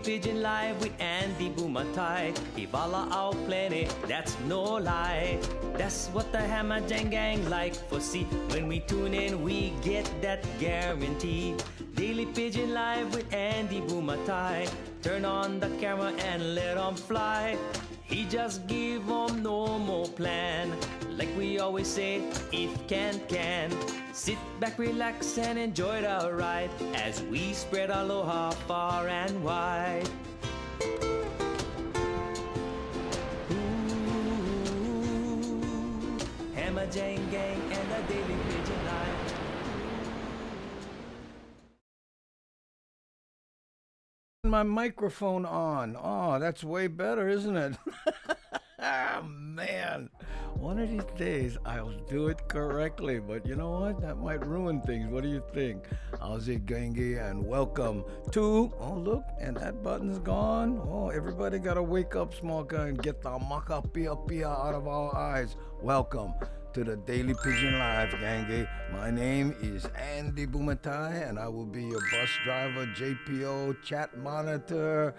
Pigeon Live with Andy Bumatai. Ibala out plenty, that's no lie. That's what the Hammer Jang Gang like for see. When we tune in, we get that guarantee. Daily Pigeon Live with Andy Bumatai. Turn on the camera and let 'em fly. He just give 'em no more plan. Like we always say, if can. Sit back, relax, and enjoy the ride as we spread aloha far and wide. Ooh, Hammer Jang Gang and the Daily Pigeon Live. My microphone on. Oh, that's way better, isn't it? Ah, man. One of these days I'll do it correctly, but you know what? That might ruin things. What do you think? How's it, Gengi? And welcome to... Oh, look, and that button's gone. Oh, everybody gotta wake up, small guy, and get the maka pia pia out of our eyes. Welcome to the Daily Pigeon Live, Gangi. My name is Andy Bumatai, and I will be your bus driver, JPO, chat monitor,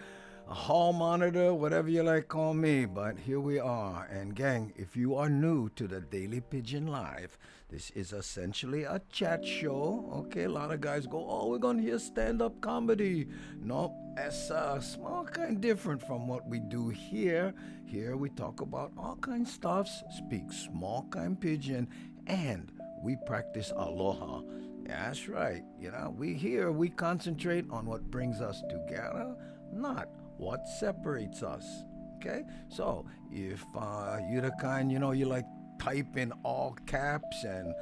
a hall monitor, whatever you like call me. But here we are. And gang, if you are new to the Daily Pigeon Live, this is essentially a chat show. Okay, a lot of guys go, oh, we're gonna hear stand-up comedy. Nope, it's small kind different from what we do here. Here we talk about all kind stuffs, speak small kind pigeon, and we practice aloha. That's right. You know, we concentrate on what brings us together, not what separates us. Okay? So if you're the kind, you know, you like type in all caps and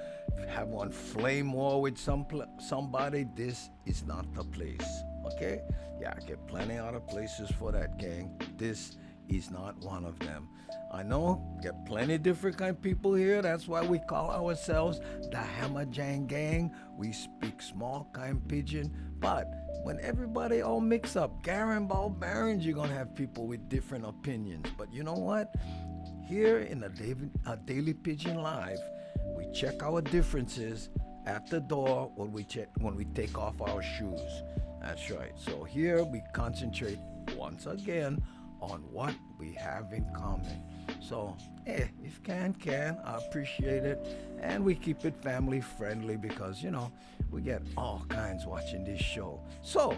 have one flame war with somebody, this is not the place. Okay? Yeah, I get plenty other places for that, gang. This is not one of them. I know, get plenty different kind of people here. That's why we call ourselves the Hammer Jang Gang. We speak small kind pigeon, but when everybody all mix up, Garen Ball Barons, you're gonna have people with different opinions. But you know what? Here in the Daily Pigeon Live, we check our differences at the door when we take off our shoes. That's right. So here we concentrate once again on what we have in common. So, if can, I appreciate it. And we keep it family friendly because, you know, we get all kinds watching this show. So,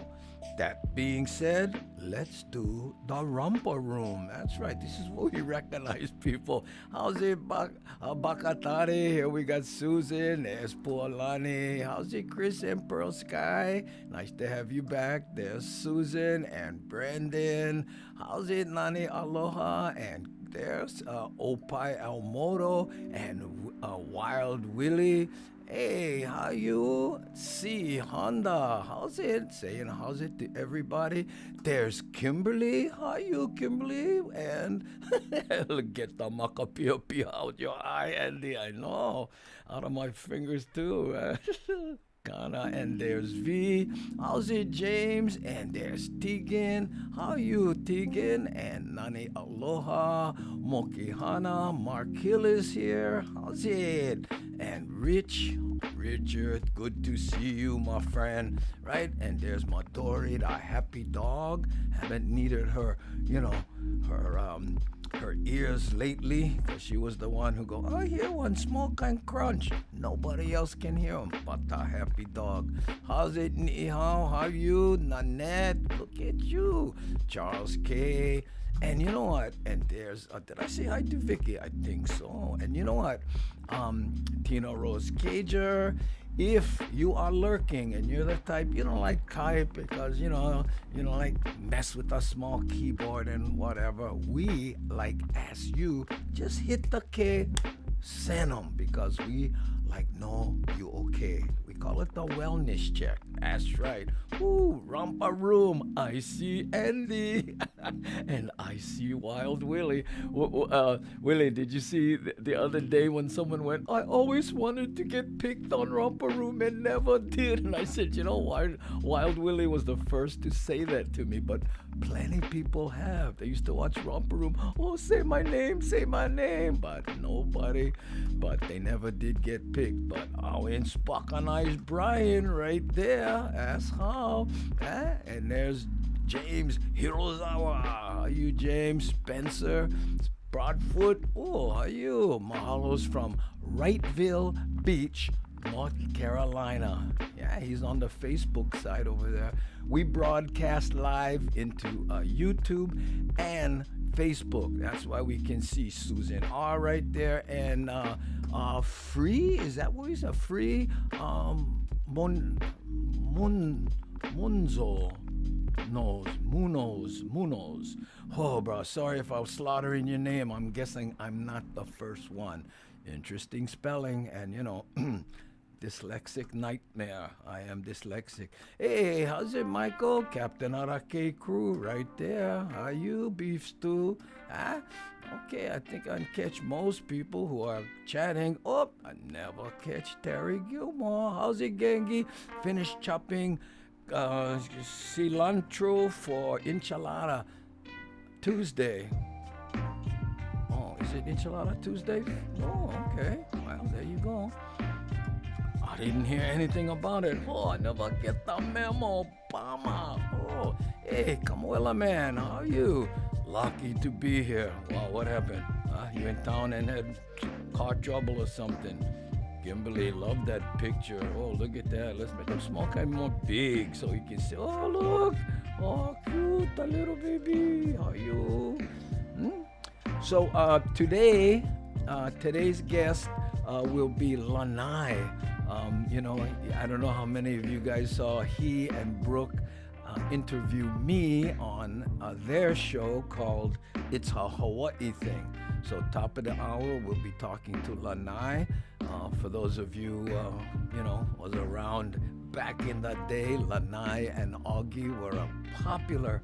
that being said, let's do the Romper Room. That's right, this is where we recognize people. How's it, Bakatari? Here we got Susan, there's Pualani. How's it, Chris and Pearl Sky? Nice to have you back. There's Susan and Brendan. How's it, Nani Aloha? And there's Opai Almodo and Wild Willie. Hey, how you? See, Honda, how's it? Saying how's it to everybody. There's Kimberly. How you, Kimberly? And get the maka pia pia out your eye, Andy. I know. Out of my fingers, too. Kana, and there's V. How's it, James? And there's Tegan. How you, Tegan? And Nani Aloha. Mokihana. Mark Hill is here. How's it? And Richard, good to see you, my friend. Right? And there's Madori, the happy dog. Haven't needed her, you know, her ears lately, because she was the one who go, I hear one small kind crunch. Nobody else can hear him but the happy dog. How's it, Nihao? How you? Nanette, look at you. Charles K. And you know what? And there's, did I say hi to Vicky? I think so. And you know what? Tina Rose Cager. If you are lurking and you're the type, you don't like type because, you don't like mess with a small keyboard and whatever, we ask you, just hit the K, send them, because we know you okay. We call it the wellness check. That's right. Ooh, Romper Room. I see Andy. And I see Wild Willie. Willie, did you see the other day when someone went, I always wanted to get picked on Romper Room and never did? And I said, you know, Wild Willie was the first to say that to me, but plenty people have. They used to watch Romper Room. Oh, say my name. But nobody. But they never did get picked. But our Spock and I's Brian right there. That's how. And there's James Hirozawa. How are you, James? Spencer Broadfoot. Oh, how are you? Mahalos from Wrightville Beach, North Carolina. Yeah, he's on the Facebook side over there. We broadcast live into YouTube and Facebook. That's why we can see Susan R right there. And Free, is that what he said? Free Munzo. Munoz. Oh, bro, sorry if I was slaughtering your name. I'm guessing I'm not the first one. Interesting spelling, and dyslexic nightmare. I am dyslexic. Hey, how's it, Michael? Captain Arake crew right there. How are you, beef stew? Huh? Okay, I think I can catch most people who are chatting. Oh, I never catch Terry Gilmore. How's it, Gengi? Finished chopping cilantro for enchilada Tuesday. Oh, is it enchilada Tuesday? Oh, okay. Well, there you go. I didn't hear anything about it. Oh, I never get the memo, Obama. Oh, hey, Camuela man, how are you? Lucky to be here. Wow, what happened? You in town and had car trouble or something? Kimberly, love that picture. Oh, look at that. Let's make them small kind more big so you can see. Oh, look. Oh, cute, a little baby. How are you? So today's guest will be Lanai. I don't know how many of you guys saw he and Brooke interview me on their show called It's a Hawaii Thing. So top of the hour, we'll be talking to Lanai. For those of you, was around back in the day, Lanai and Augie were a popular,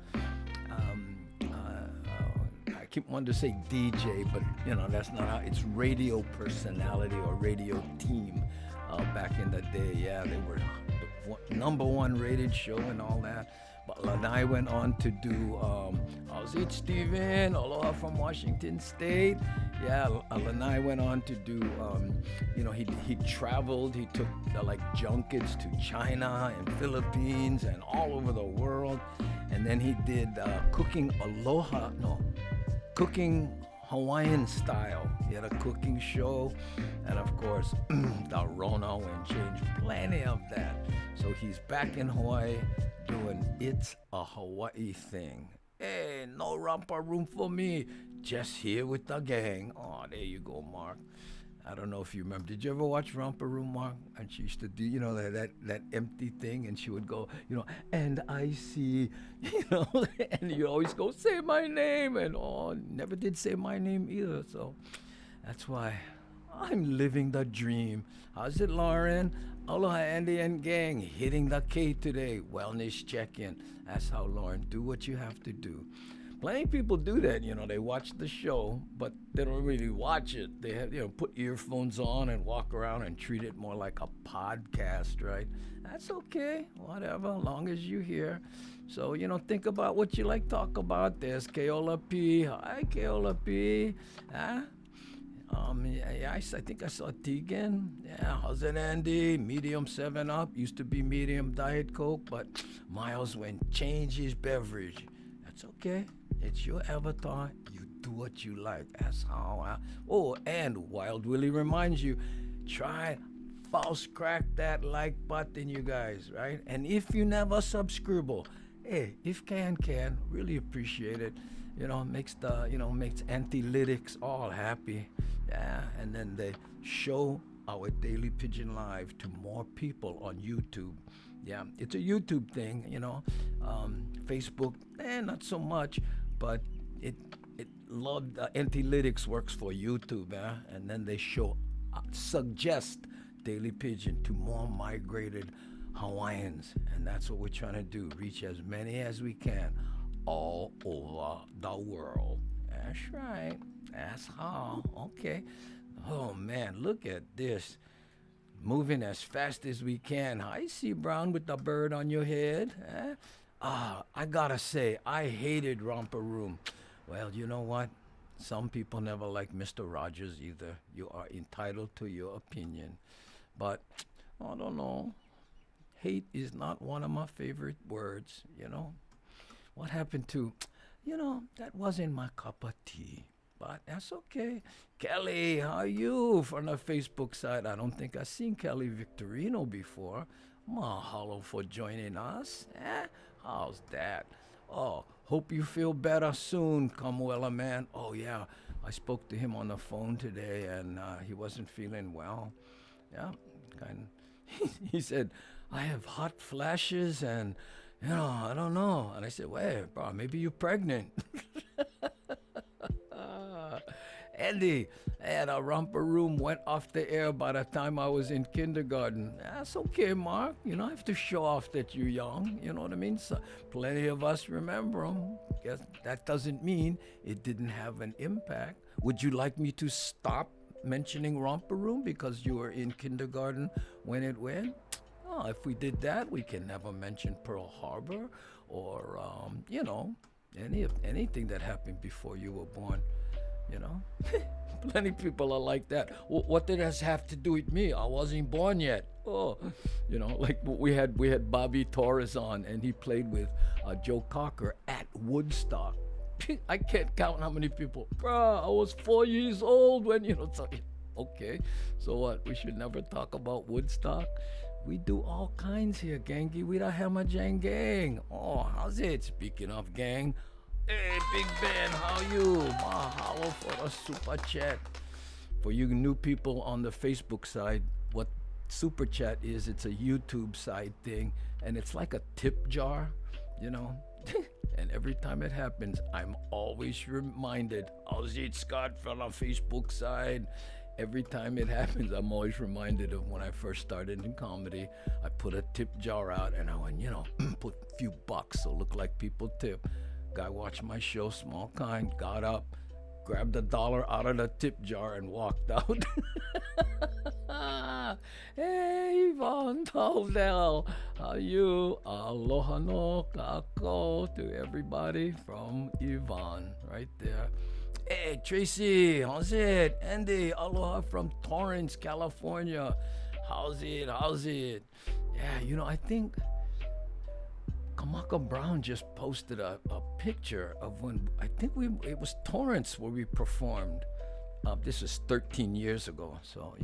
I keep wanting to say DJ, but that's not how, it's radio personality or radio team back in the day. Yeah, they were the number one rated show and all that. But Lanai went on to do, how's it, Steven? Aloha from Washington State. Yeah, Lanai went on to do, he traveled. He took junkets to China and Philippines and all over the world. And then he did cooking Hawaiian style. He had a cooking show, and of course, the Rona and changed plenty of that. So he's back in Hawaii doing It's a Hawaii Thing. Hey, no romper room for me. Just here with the gang. Oh, there you go, Mark. I don't know if you remember. Did you ever watch Romper Room, Mark? And she used to do, that empty thing, and she would go, and I see, and you always go, say my name, and never did say my name either. So that's why I'm living the dream. How's it, Lauren? Aloha, Andy and gang, hitting the K today. Wellness check-in. That's how, Lauren, do what you have to do. Plenty of people do that, they watch the show, but they don't really watch it. They have, put earphones on and walk around and treat it more like a podcast, right? That's okay, whatever, as long as you're here. So, think about what you like to talk about. There's Keola P. Hi, Keola P. Huh? I think I saw Tegan. Yeah, how's it, Andy? Medium 7-Up. Used to be medium Diet Coke, but Miles went change his beverage. That's okay. It's your avatar. You do what you like. That's how and Wild Willie reminds you, try false crack that like button, you guys, right? And if you never subscribe, hey, if can, really appreciate it. Makes analytics all happy. Yeah, and then they show our Daily Pidgin Live to more people on YouTube. Yeah, it's a YouTube thing, Facebook, not so much, but it loved analytics works for YouTube, and then they suggest Daily Pidgin to more migrated Hawaiians, and that's what we're trying to do, reach as many as we can all over the world. That's right. That's how. Okay. Oh man, look at this. Moving as fast as we can. I see Brown with the bird on your head. I gotta say, I hated Romper Room. Well, you know what? Some people never like Mr. Rogers either. You are entitled to your opinion. But, I don't know. Hate is not one of my favorite words, what happened to, that wasn't my cup of tea. But that's okay. Kelly, how are you? From the Facebook side, I don't think I've seen Kelly Victorino before. Mahalo for joining us. How's that? Oh, hope you feel better soon, Kamuela man. Oh, yeah, I spoke to him on the phone today, and he wasn't feeling well. Yeah, kind of. He said, I have hot flashes, and, I don't know. And I said, wait, bro, maybe you're pregnant. Andy, a romper room went off the air by the time I was in kindergarten. That's okay, Mark. You don't have to show off that you're young. You know what I mean? So plenty of us remember them. Guess that doesn't mean it didn't have an impact. Would you like me to stop mentioning romper room because you were in kindergarten when it went? Oh, if we did that, we can never mention Pearl Harbor or, anything that happened before you were born. Plenty people are like that. What did this have to do with me? I wasn't born yet. Oh, like we had Bobby Torres on, and he played with Joe Cocker at Woodstock. I can't count how many people. Bruh, I was 4 years old when So, okay, so what? We should never talk about Woodstock. We do all kinds here, gangy. We the Hammer Jang gang. Oh, how's it? Speaking of gang. Hey, Big Ben, how you? Mahalo for the super chat. For you new people on the Facebook side, what super chat is, it's a YouTube side thing, and it's like a tip jar, And every time it happens, I'm always reminded. How's it, Scott, from the Facebook side? Every time it happens, I'm always reminded of when I first started in comedy. I put a tip jar out, and I went, put a few bucks so it look like people tip. Guy watched my show, small kind, got up, grabbed $1 out of the tip jar and walked out. Hey, Yvonne Taldell, how you? Aloha no kako to everybody from Yvonne right there. Hey, Tracy, how's it? Andy, aloha from Torrance, California. How's it? Yeah, I think Kamaka Brown just posted a picture of when, I think it was Torrance where we performed. This was 13 years ago, so,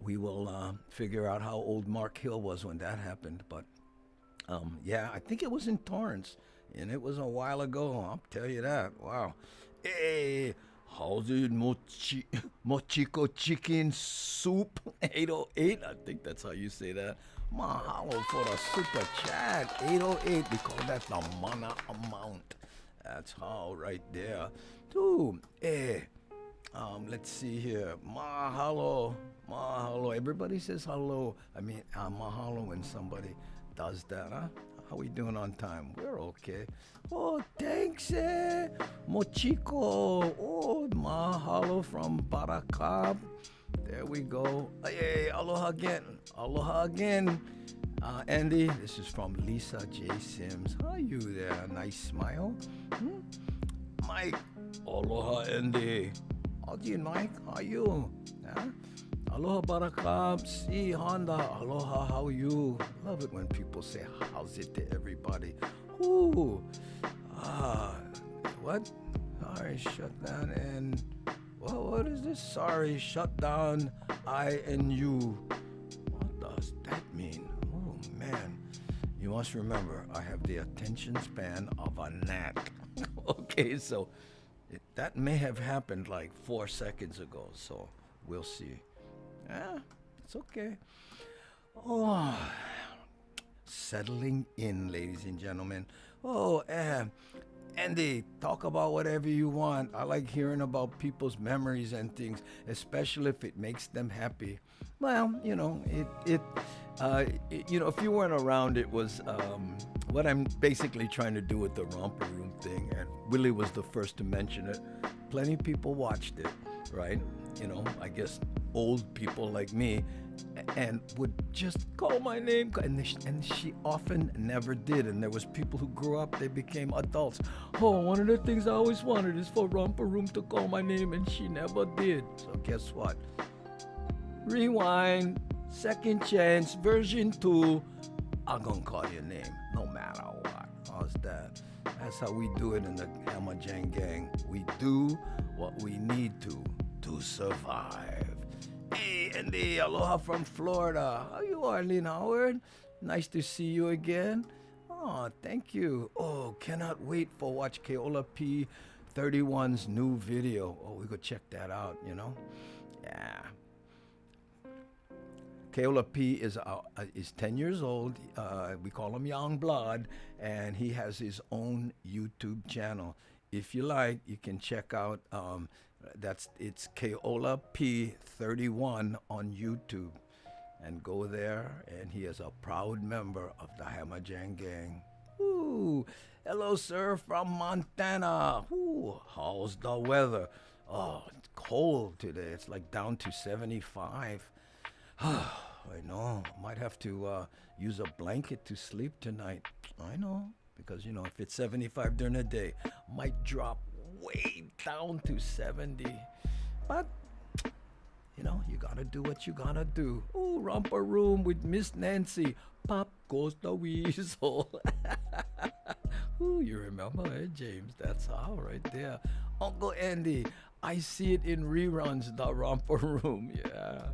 we will figure out how old Mark Hill was when that happened. But, I think it was in Torrance, and it was a while ago, I'll tell you that. Wow. Hey, how's it, Mochiko Chicken Soup 808? I think that's how you say that. Mahalo for the super chat. 808, we call that the mana amount. That's how right there. Too. Let's see here. Mahalo. Everybody says hello. I mean, mahalo when somebody does that, huh? How we doing on time? We're okay. Oh, thanks, Mochiko. Oh, mahalo from Barakab. There we go. Hey, aloha again. Andy, this is from Lisa J. Sims. How are you there? Nice smile. Mike, aloha, Andy. How's you, Mike? How are you? Huh? Aloha, Barakab. See, Honda. Aloha, how are you? Love it when people say how's it to everybody. Ooh. What? Sorry, shut down and... What is this? Sorry, shut down I and you. What does that mean? Oh, man. You must remember, I have the attention span of a gnat. Okay, so that may have happened like 4 seconds ago, so we'll see. It's okay. Oh, settling in, ladies and gentlemen. Oh, Andy, talk about whatever you want. I like hearing about people's memories and things, especially if it makes them happy. Well, if you weren't around, it was what I'm basically trying to do with the romper room thing, and Willie was the first to mention it. Plenty of people watched it, right? I guess old people like me, and would just call my name, and she often never did. And there was people who grew up, they became adults. Oh, one of the things I always wanted is for Romper Room to call my name, and she never did. So guess what? Rewind, second chance, version 2, I'm gonna call your name. does that. That's how we do it in the Hamajang gang. We do what we need to survive. Hey, Andy, aloha from Florida. How you are, Lynn Howard? Nice to see you again. Oh, thank you. Oh, cannot wait for watch Keola P 31's new video. Oh, we go check that out, you know? Yeah. Keola P is 10 years old. We call him Young Blood, and he has his own YouTube channel. If you like, you can check out. It's Keola P 31 on YouTube, and go there. And he is a proud member of the Hamajang gang. Ooh, hello, sir, from Montana. Ooh, how's the weather? Oh, it's cold today. It's like down to 75. I know. Might have to use a blanket to sleep tonight. I know. Because, you know, if it's 75 during the day, might drop way down to 70. But, you know, you gotta do what you gotta do. Ooh, romper room with Miss Nancy. Pop goes the weasel. Ooh, you remember, eh, James? That's how right there. Uncle Andy, I see it in reruns, the romper room. Yeah.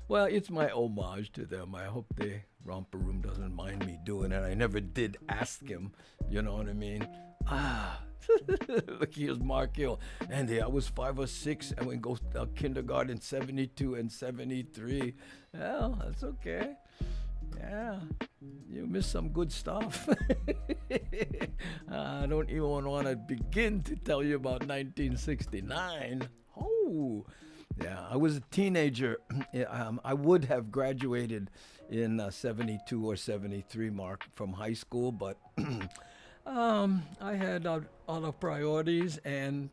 Well, it's my homage to them. I hope the romper room doesn't mind me doing it. I never did ask him. You know what I mean? Look, here's Mark Hill. Andy, I was 5 or 6 and we go to kindergarten 72 and 73. Well, that's okay. Yeah, you missed some good stuff. I don't even want to begin to tell you about 1969. Oh, yeah, I was a teenager. I would have graduated in 72 or 73, Mark, from high school, but I had other priorities and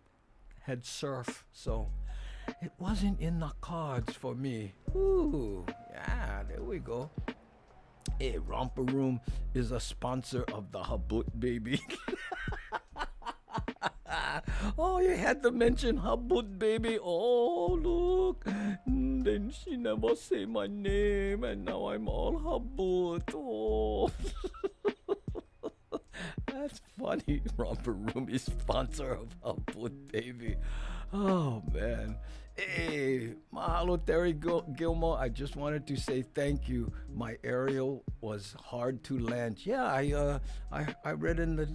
had surf, so it wasn't in the cards for me. Ooh, yeah, there we go. Hey, Romper Room is a sponsor of the Habut Baby. Oh, you had to mention Habut Baby. Oh, look. Then she never say my name, and now I'm all Habut. Oh. That's funny. Romper Room is sponsor of Habut Baby. Oh, man. Hey, mahalo Terry Gilmore. I just wanted to say thank you. My aerial was hard to land. Yeah, I read in the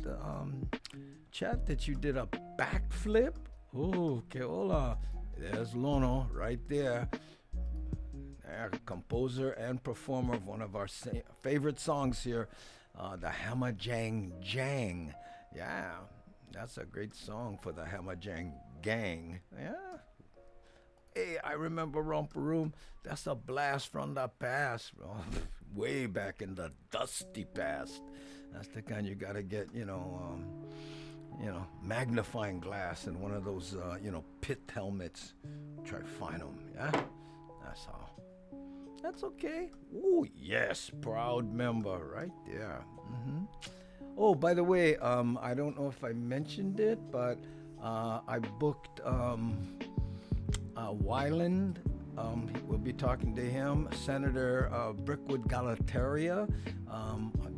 chat that you did a backflip. Oh, keola. There's Lono right there. Composer and performer of one of our favorite songs here, the Hamajang Jang. Yeah, that's a great song for the Hamajang gang. Yeah. Hey, I remember Romper Room. That's a blast from the past. Way back in the dusty past. That's the kind you gotta get, magnifying glass and one of those, pit helmets. Try to find them, yeah? That's how. That's okay. Oh, yes, proud member right there. Mm-hmm. Oh, by the way, I don't know if I mentioned it, but I booked Wyland. We'll be talking to him. Senator Brickwood Galateria.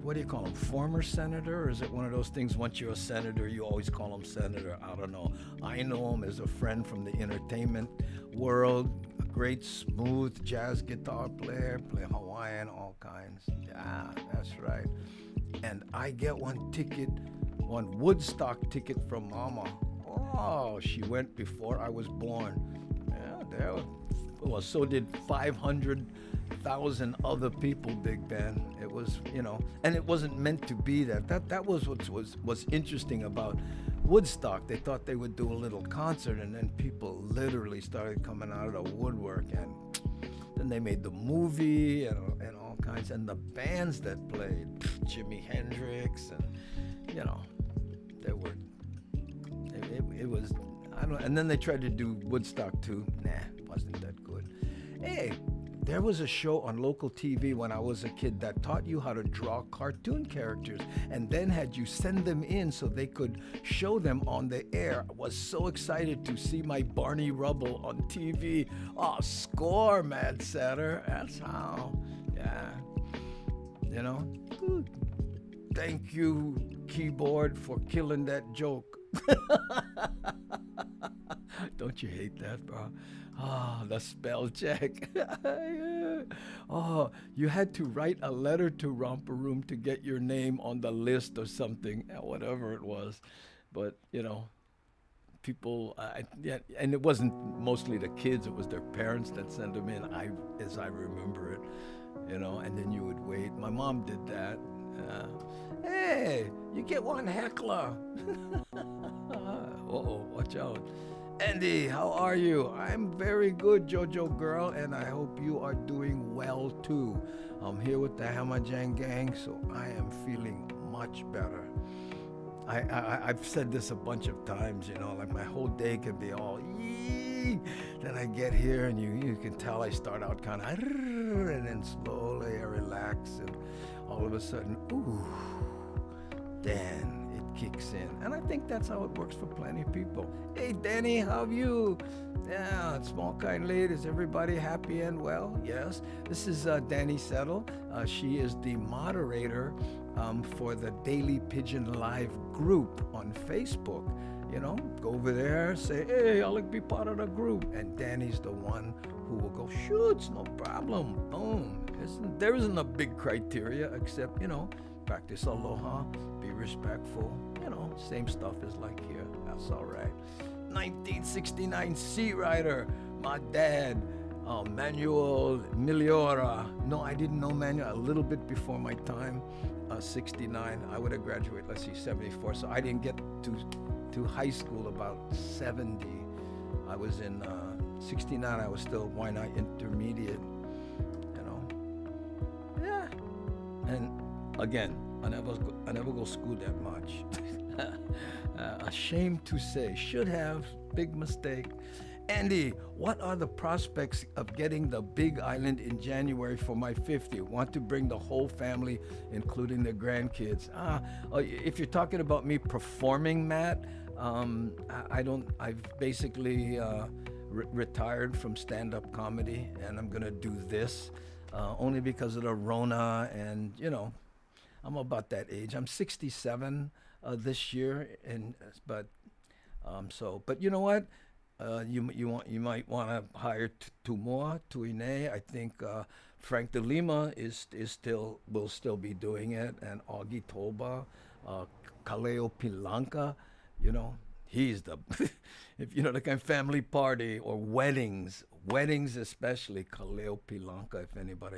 What do you call him? Former senator? Or is it one of those things, once you're a senator, you always call him senator? I don't know. I know him as a friend from the entertainment world. A great smooth jazz guitar player, play Hawaiian, all kinds. Yeah, that's right. And I get one Woodstock ticket from Mama. Oh, she went before I was born. Yeah, there. Well, so did 500,000 other people, Big Ben. It was, and it wasn't meant to be that. That was what was interesting about Woodstock. They thought they would do a little concert, and then people literally started coming out of the woodwork. And then they made the movie and all kinds. And the bands that played, Jimi Hendrix, and, there were, it was, I don't know. And then they tried to do Woodstock too. Nah, wasn't that good. Hey, there was a show on local TV when I was a kid that taught you how to draw cartoon characters and then had you send them in so they could show them on the air. I was so excited to see my Barney Rubble on TV. Oh, score, Mad Satter. That's how. Yeah. thank you, keyboard, for killing that joke. Don't you hate that, bro? Ah, the spell check. Yeah. Oh, you had to write a letter to Romper Room to get your name on the list or something, whatever it was. But, people, yeah, and it wasn't mostly the kids, it was their parents that sent them in, as I remember it, and then you would wait. My mom did that. Hey, you get one heckler. Uh-oh, watch out. Andy, how are you? I'm very good, Jojo girl, and I hope you are doing well too. I'm here with the Hamajang gang, so I am feeling much better. I've said this a bunch of times, like my whole day can be all yee. Then I get here and you can tell I start out kind of, and then slowly I relax, and all of a sudden, ooh, then it kicks in. And I think that's how it works for plenty of people. Hey, Danny, how have you? Yeah, small kind lady, is everybody happy and well? Yes. This is Danny Settle. She is the moderator for the Daily Pidgin Live group on Facebook. Go over there, say, hey, I'll be part of the group. And Danny's the one who will go, shoots, no problem. Boom. There isn't a big criteria except, practice aloha, be respectful. Same stuff is like here. That's all right. 1969 Sea Rider, my dad, Manuel Miliora. No, I didn't know Manuel, a little bit before my time. 69, I would have graduated, 74. So I didn't get to high school about 70. I was in 69, I was still Waianae Intermediate, Yeah. And again, I never go school that much. Ashamed to say, should have, big mistake. Andy, what are the prospects of getting the Big Island in January for my 50? Want to bring the whole family, including the grandkids. If you're talking about me performing, Matt, I've basically retired from stand-up comedy, and I'm gonna do this only because of the Rona, and I'm about that age. I'm 67 this year, but you know what? You might want to hire Tumoa, Tuine. I think Frank De Lima will still be doing it, and Augie Toba, Kaleo Pilanka. He's the if the kind of family party or weddings especially, Kaleo Pilanka. If anybody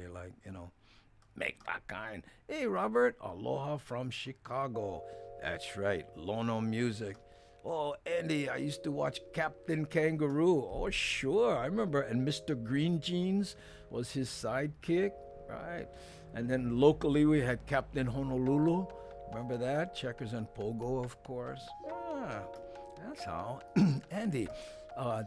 make that kind. Hey, Robert, aloha from Chicago. That's right, Lono Music. Oh, Andy, I used to watch Captain Kangaroo. Oh, sure, I remember. And Mr. Green Jeans was his sidekick, right? And then locally we had Captain Honolulu. Remember that? Checkers and Pogo, of course. That's how. Andy,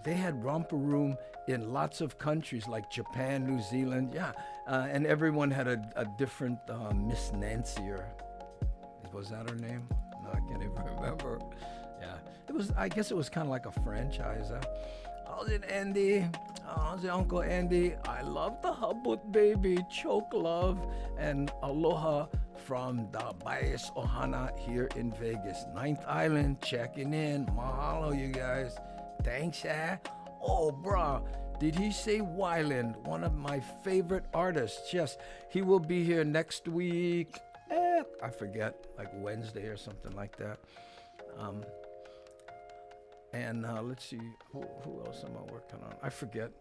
they had Romper Room in lots of countries like Japan, New Zealand. Yeah, and everyone had a different Miss Nancy, or was that her name? No, I can't even remember. Yeah, I guess it was kind of like a franchise. How's it, Andy? How's it, Uncle Andy? I love the Habut baby, choke love, and aloha from the Bias Ohana here in Vegas. 9th Island, checking in. Mahalo, you guys. Thanks, Oh, brah, did he say Wyland? One of my favorite artists. Yes, he will be here next week. I forget, like Wednesday or something like that. And let's see, who else am I working on? I forget.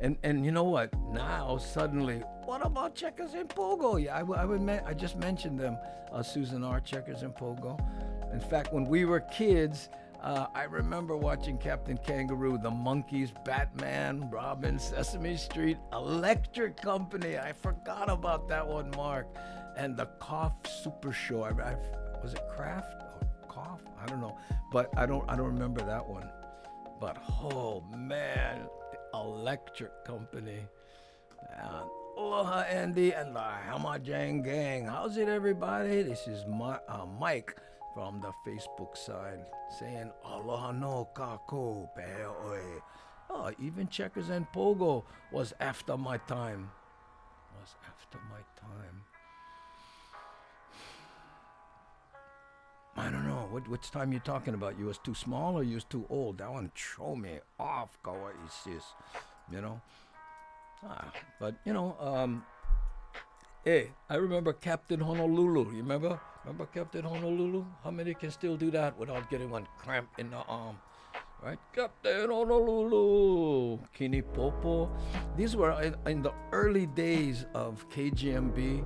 And you know what? Now suddenly, what about Checkers and Pogo? Yeah, I just mentioned them. Susan R. Checkers and Pogo. In fact, when we were kids, I remember watching Captain Kangaroo, The Monkees, Batman, Robin, Sesame Street, Electric Company. I forgot about that one, Mark. And the Cough Super Show. Was it Kraft or Cough? I don't know, but I don't remember that one. But oh man, the Electric Company. Aloha, Andy, and the Hamajang gang. How's it, everybody? This is Mike from the Facebook side saying aloha no kako pe'oi. Oh, even Checkers and Pogo was after my time. I don't know. Which time you talking about? You was too small or you was too old? That one throw me off, kawaii sis. You know? But, hey, I remember Captain Honolulu. You remember? Remember Captain Honolulu? How many can still do that without getting one cramp in the arm? Right? Captain Honolulu, Kini Popo. These were in the early days of KGMB.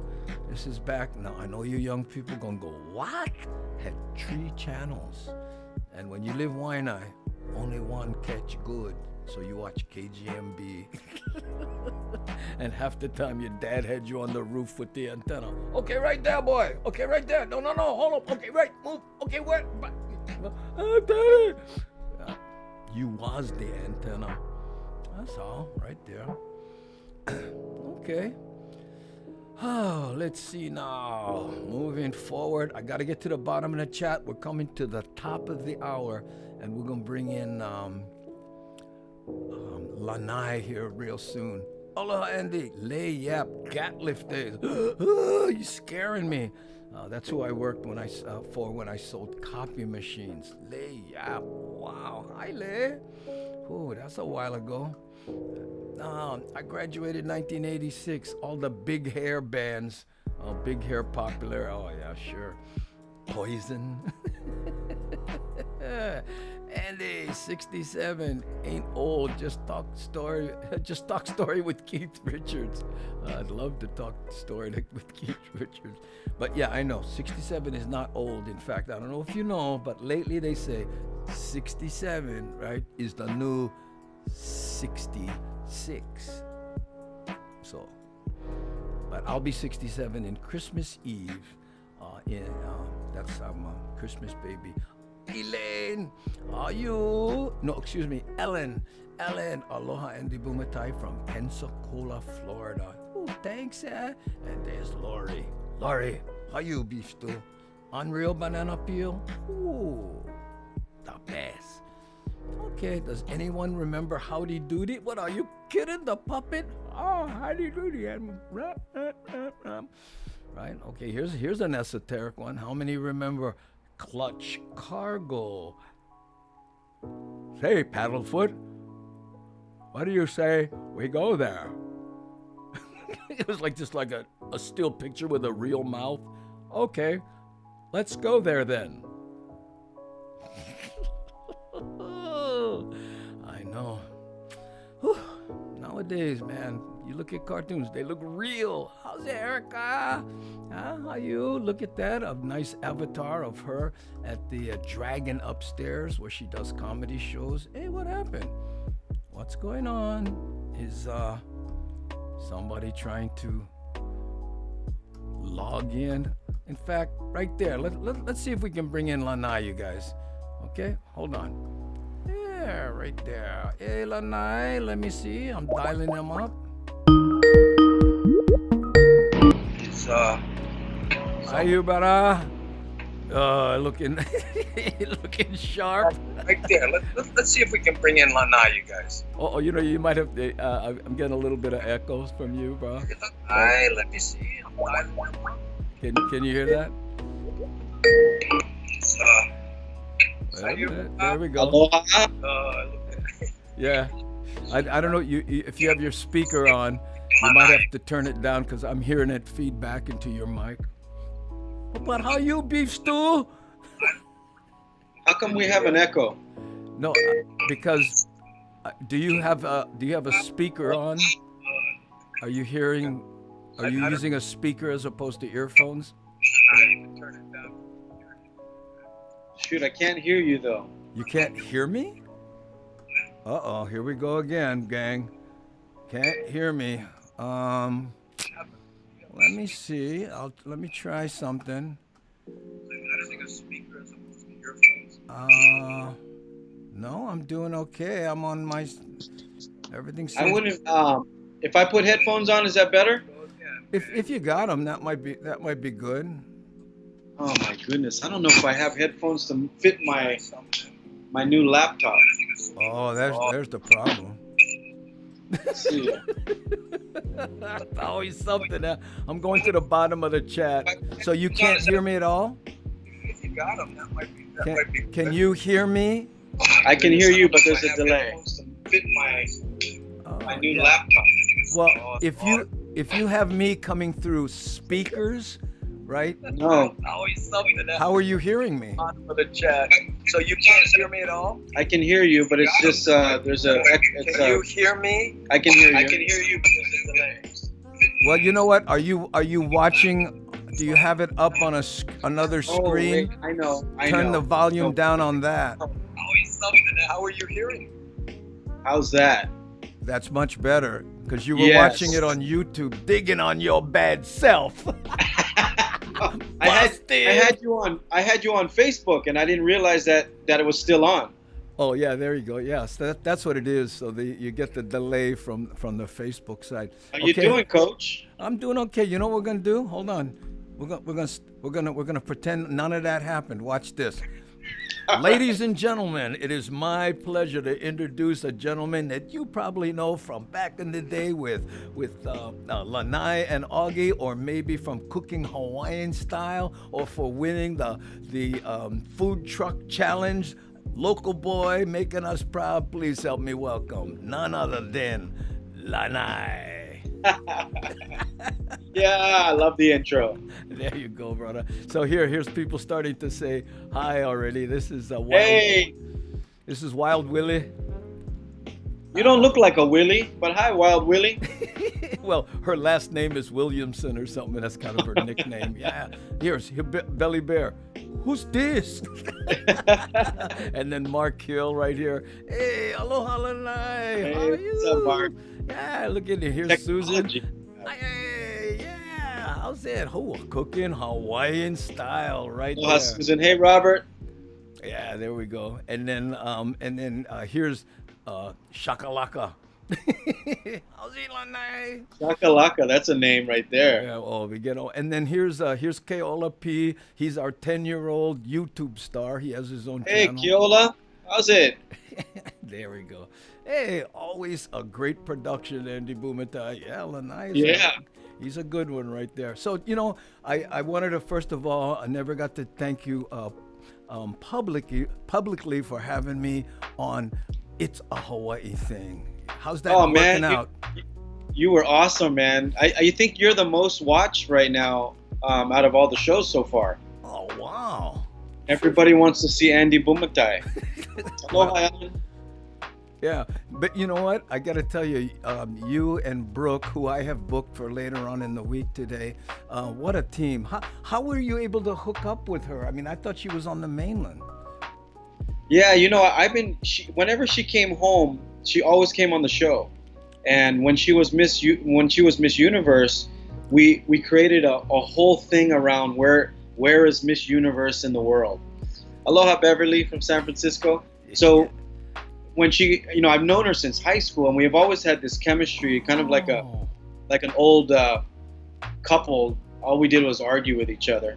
This is back now. I know you young people gonna go, what? Had 3 channels. And when you live Waianae, only one catch good. So you watch KGMB. And half the time your dad had you on the roof with the antenna. Okay, right there, boy. Okay, right there. No, hold up. Okay, right, move. Okay, where? Daddy. You was the antenna. That's all, right there. Okay. Oh, let's see now. Moving forward, I got to get to the bottom of the chat. We're coming to the top of the hour, and we're going to bring in Lanai here real soon. Aloha, Andy. Lay yap, Gatliff days. Oh, you scaring me. That's who I worked when I sold copy machines. Lay yap. Wow. Hi, Lay. Oh, that's a while ago. I graduated 1986. All the big hair bands. Big hair popular. Oh, yeah, sure. Poison. Andy, 67, ain't old, just talk story with Keith Richards. I'd love to talk story with Keith Richards. But yeah, I know, 67 is not old. In fact, I don't know if you know, but lately they say 67, right, is the new 66. So, but I'll be 67 in Christmas Eve. That's Christmas baby. Elaine, are you? No, excuse me, Ellen. Aloha Andy Bumatai from Pensacola, Florida. Ooh, thanks, And there's Lori. Lori, how you, beef stew? Unreal banana peel? Ooh, the best. Okay, does anyone remember Howdy Doody? What, are you kidding? The puppet? Oh, Howdy Doody. Right, okay, here's an esoteric one. How many remember Clutch Cargo? Say, Paddlefoot, what do you say we go there? It was just like a still picture with a real mouth. Okay, let's go there then. I know. Whew. Nowadays, man, you look at cartoons, they look real. How's it, Erica? How you? Look at that, a nice avatar of her at the Dragon upstairs where she does comedy shows. Hey, what happened? What's going on? Is somebody trying to log in? In fact, right there, let's see if we can bring in Lanai, you guys. Okay, hold on. Yeah, right there. Hey, Lanai, let me see. I'm dialing them up. How you, brother? Looking sharp. Right there. Let's see if we can bring in Lanai, you guys. Oh, you might have. I'm getting a little bit of echoes from you, bro. Lanai, let me see. Can you hear that? There we go. Yeah. I don't know. If you have your speaker on, you might have to turn it down because I'm hearing it feed back into your mic. But how you, beef stew? How come we have an echo? No, because do you have a speaker on? Are you hearing? Are you using a speaker as opposed to earphones? Shoot, I can't hear you though. You can't hear me? Uh-oh, here we go again, gang. Can't hear me. Let me see. Let me try something. No, I'm doing okay. I'm on my everything. I wouldn't. If I put headphones on, is that better? If you got them, that might be good. Oh my goodness! I don't know if I have headphones to fit my new laptop. Oh, there's the problem. Let's see. Always something. I'm going to the bottom of the chat. So you can't hear me at all? got them. That might be. Can you hear me? I can hear you, but there's a have delay. headphones to fit my new Yeah. laptop. Well, if you have me coming through speakers, right? No, Always something that How are you hearing me? on for the chat. So you can't hear me at all? I can hear you, but it's just there's a. It's Can you hear me? I can hear you. I can hear you, but there's a delay. Well, you know what? Are you watching? Do you have it up on another Oh, screen? wait, I know. Turn the volume down on that. Always something that. How are you hearing? How's that? That's much better because you were Yes. watching it on YouTube, digging on your bad self. I had you on Facebook, and I didn't realize that it was still on. Oh yeah, there you go. Yes, that's what it is. So you get the delay from the Facebook side. How you doing, Coach? I'm doing okay. You know what we're gonna do? Hold on. We're gonna pretend none of that happened. Watch this. Ladies and gentlemen, it is my pleasure to introduce a gentleman that you probably know from back in the day with Lanai and Augie, or maybe from Cooking Hawaiian Style, or for winning the food truck challenge. Local boy making us proud. Please help me welcome none other than Lanai. Yeah, I love the intro. There you go, brother. So here's people starting to say hi already. This is Wild. Hey, This is Wild Willie. you don't look like a Willie, but hi, Wild Willie. Well, her last name is Williamson or something. That's kind of her nickname. Yeah. Here's Belly Bear. Who's this? And then Mark Hill right here. Hey, aloha Lanai. Hey, How are what's you? up, Mark? Yeah, look at it. Here's Susan. Technology. Hey, yeah. How's that? Oh, cooking Hawaiian style right Aloha, there. Susan. Hey, Robert. Yeah, there we go. And then here's Shakalaka. How's it, Lanai? Shakalaka, that's a name right there. Yeah, oh, we get. And then here's Keola P. He's our 10-year-old YouTube star. He has his own Hey, channel. Keola, how's it? There we go. Hey, always a great production, Andy Bumata. Yeah, Lanai. Yeah. He's a good one right there. So, I wanted to, first of all, I never got to thank you publicly for having me on It's a Hawaii Thing. How's that working out? You were awesome, man. I think you're the most watched right now out of all the shows so far. Oh, wow. Everybody wants to see Andy Bumatai. Aloha, Alan. Yeah, but you know what? I got to tell you, you and Brooke, who I have booked for later on in the week today, what a team. How were you able to hook up with her? I mean, I thought she was on the mainland. Yeah, whenever she came home, she always came on the show. And when she was Miss Universe, we created a whole thing around where is Miss Universe in the world. Aloha, Beverly from San Francisco. So when she, I've known her since high school, and we have always had this chemistry, kind of like an old couple. All we did was argue with each other.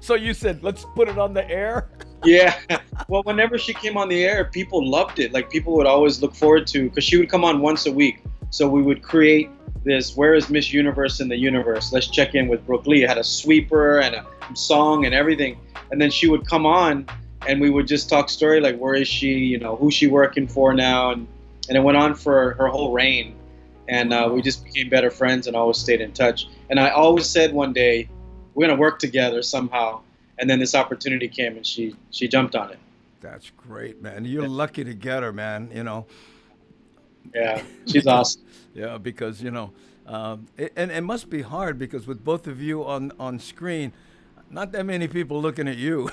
So you said, let's put it on the air? Yeah. Well, whenever she came on the air, people loved it. Like, people would always look forward to, because she would come on once a week. So we would create this, where is Miss Universe in the universe? Let's check in with Brooke Lee. It had a sweeper and a song and everything. And then she would come on, and we would just talk story, like, where is she, who's she working for now? And it went on for her whole reign. And we just became better friends and always stayed in touch. And I always said one day, we're going to work together somehow. And then this opportunity came, and she jumped on it. That's great, man. You're lucky to get her, man, Yeah, she's awesome. Yeah, because, and it must be hard, because with both of you on screen, not that many people looking at you.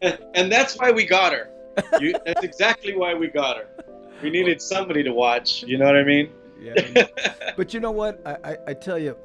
And that's why we got her. That's exactly why we got her. We needed somebody to watch. You know what I mean? Yeah. But you know what? I tell you,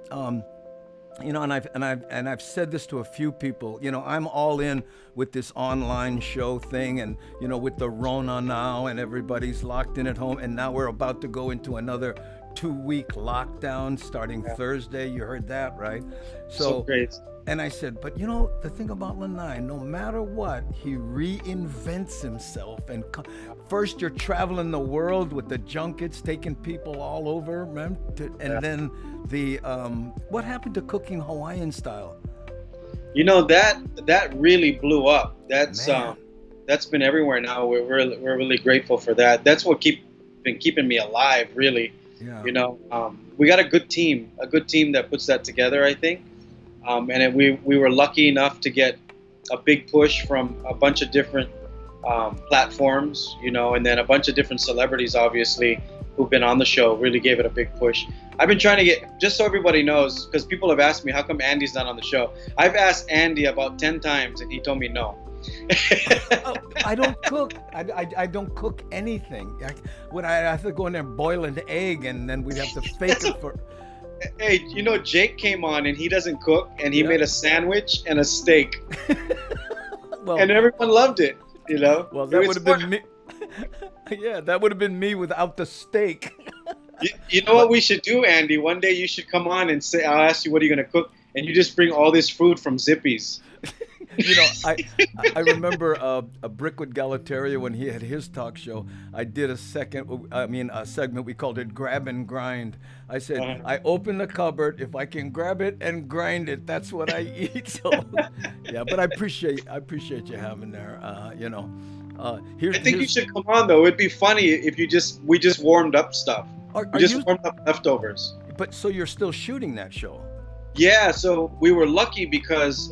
and I've said this to a few people. I'm all in with this online show thing, and with the Rona now, and everybody's locked in at home, and now we're about to go into another 2-week lockdown starting Thursday. You heard that, right? So great. And I said, but the thing about Lanai, no matter what, he reinvents himself. And first you're traveling the world with the junkets, taking people all over, man. Then what happened to Cooking Hawaiian Style? You know, that really blew up. Man. That's been everywhere now. We're really grateful for that. That's what been keeping me alive, really. Yeah. You know, we got a good team that puts that together, I think. We were lucky enough to get a big push from a bunch of different platforms, you know, and then a bunch of different celebrities, obviously, who've been on the show. Really gave it a big push. I've been trying to get, just so everybody knows, because people have asked me, how come Andy's not on the show? I've asked Andy about 10 times, and he told me no. Oh, I don't cook. I don't cook anything. I have to go in there and boil an egg, and then we'd have to fake it for. Hey, you know, Jake came on, and he doesn't cook, and he Yeah. made a sandwich and a steak, Well, and everyone loved it, you know? well, It that was would have fun. been me. Yeah, that would have been me without the steak. You know what we should do, Andy? One day you should come on and say, I'll ask you, what are you going to cook? And you just bring all this food from Zippy's. You know, I remember a Brickwood Galateria when he had his talk show. I did a segment. We called it Grab and Grind. I said, I open the cupboard. If I can grab it and grind it, that's what I eat. So, yeah. But I appreciate you having there. You know, I think you should come on, though. It'd be funny if we just warmed up stuff. We just warmed up leftovers. But so you're still shooting that show? Yeah. So we were lucky because.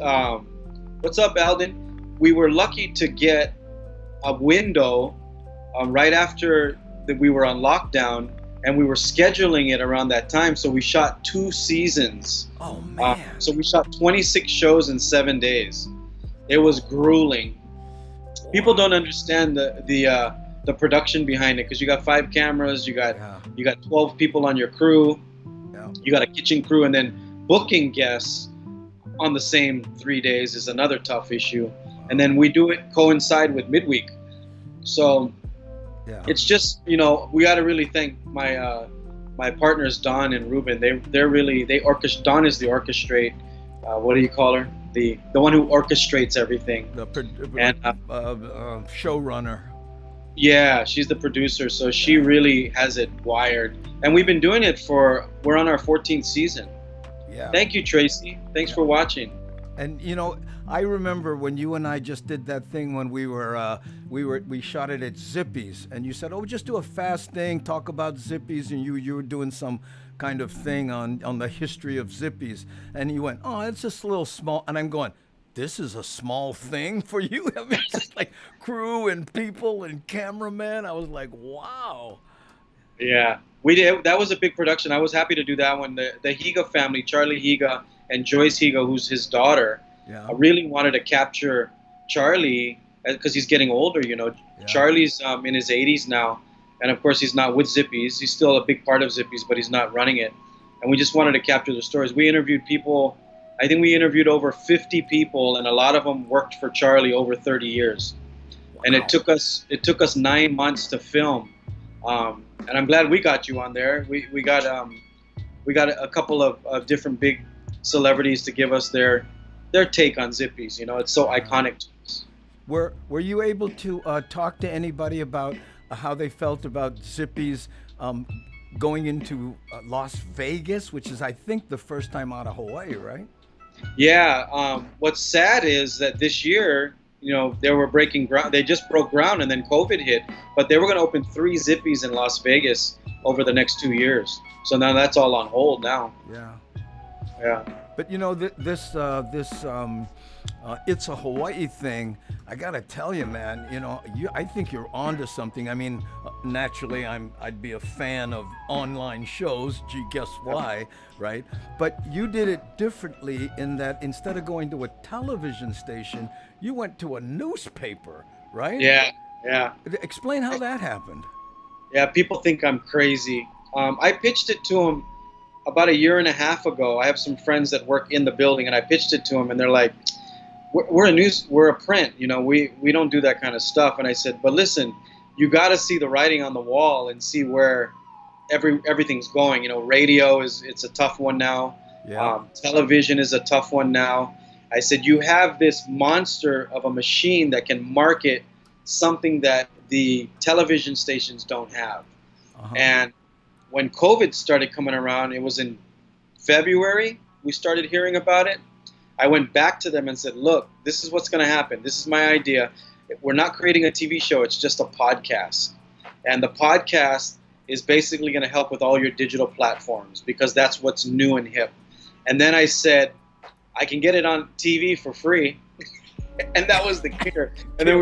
What's up, Alden? We were lucky to get a window right after that we were on lockdown, and we were scheduling it around that time. So we shot 2 seasons. Oh man! So we shot 26 shows in 7 days. It was grueling. People don't understand the production behind it because you got 5 cameras, you got 12 people on your crew, you got a kitchen crew, and then booking guests on the same 3 days is another tough issue. And then we do it coincide with midweek. So it's just, you know, we got to really thank my partners, Don and Ruben. Don is the orchestrate. What do you call her? The one who orchestrates everything. The showrunner. Yeah, she's the producer. So she really has it wired. And we've been doing it we're on our 14th season. Yeah. Thank you, Tracy. Thanks for watching. And you know, I remember when you and I just did that thing when we shot it at Zippy's, and you said, "Oh, just do a fast thing, talk about Zippy's," and you were doing some kind of thing on the history of Zippy's, and you went, "Oh, it's just a little small," and I'm going, "This is a small thing for you." I mean, just like crew and people and cameraman. I was like, "Wow." Yeah. We did. That was a big production. I was happy to do that one. The Higa family, Charlie Higa and Joyce Higa, who's his daughter, really wanted to capture Charlie because he's getting older. You know, Charlie's in his 80s now, and of course he's not with Zippy's. He's still a big part of Zippy's, but he's not running it. And we just wanted to capture the stories. We interviewed people. I think we interviewed over 50 people, and a lot of them worked for Charlie over 30 years. Wow. And it took us 9 months to film. And I'm glad we got you on there. We got a couple of different big celebrities to give us their take on Zippy's. You know, it's so iconic to us. Were you able to talk to anybody about how they felt about Zippy's going into Las Vegas, which is, I think, the first time out of Hawaii, right? Yeah. What's sad is that this year, you know, they were breaking ground. They just broke ground, and then COVID hit. But they were going to open 3 Zippy's in Las Vegas over the next 2 years. So now that's all on hold now. Yeah. But you know, this It's a Hawaii thing. I gotta tell you, man. You know, I think you're onto something. I mean, naturally, I'd be a fan of online shows. Gee, guess why, right? But you did it differently in that instead of going to a television station, you went to a newspaper, right? Yeah. Explain how that happened. Yeah, people think I'm crazy. I pitched it to them about a year and a half ago. I have some friends that work in the building, and I pitched it to them, and they're like, we're a print, you know, we don't do that kind of stuff. And I said, but listen, you got to see the writing on the wall and see where everything's going. You know, radio it's a tough one now. Yeah. Television is a tough one now. I said, you have this monster of a machine that can market something that the television stations don't have. Uh-huh. And when COVID started coming around, it was in February we started hearing about it. I went back to them and said, look, this is what's going to happen. This is my idea. We're not creating a TV show. It's just a podcast. And the podcast is basically going to help with all your digital platforms because that's what's new and hip. And then I said, I can get it on TV for free. And that was the kicker. And then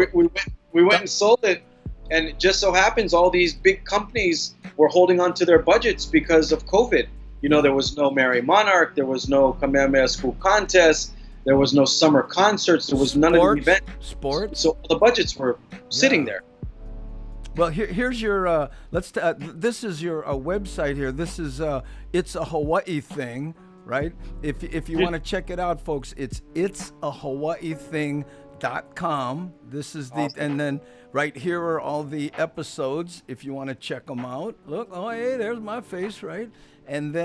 we went and sold it. And it just so happens all these big companies were holding on to their budgets because of COVID. You know, there was no Merry Monarch. There was no Kamehameha School Contest. There was no summer concerts. There was none of the events. Sports. So the budgets were sitting there. Well, here's your this is your website here. This is It's a Hawaii Thing, right? If you want to check it out, folks, it's a Hawaii Thing.com. This is the awesome. And then right here are all the episodes if you want to check them out. Look, oh hey, there's my face, right? And then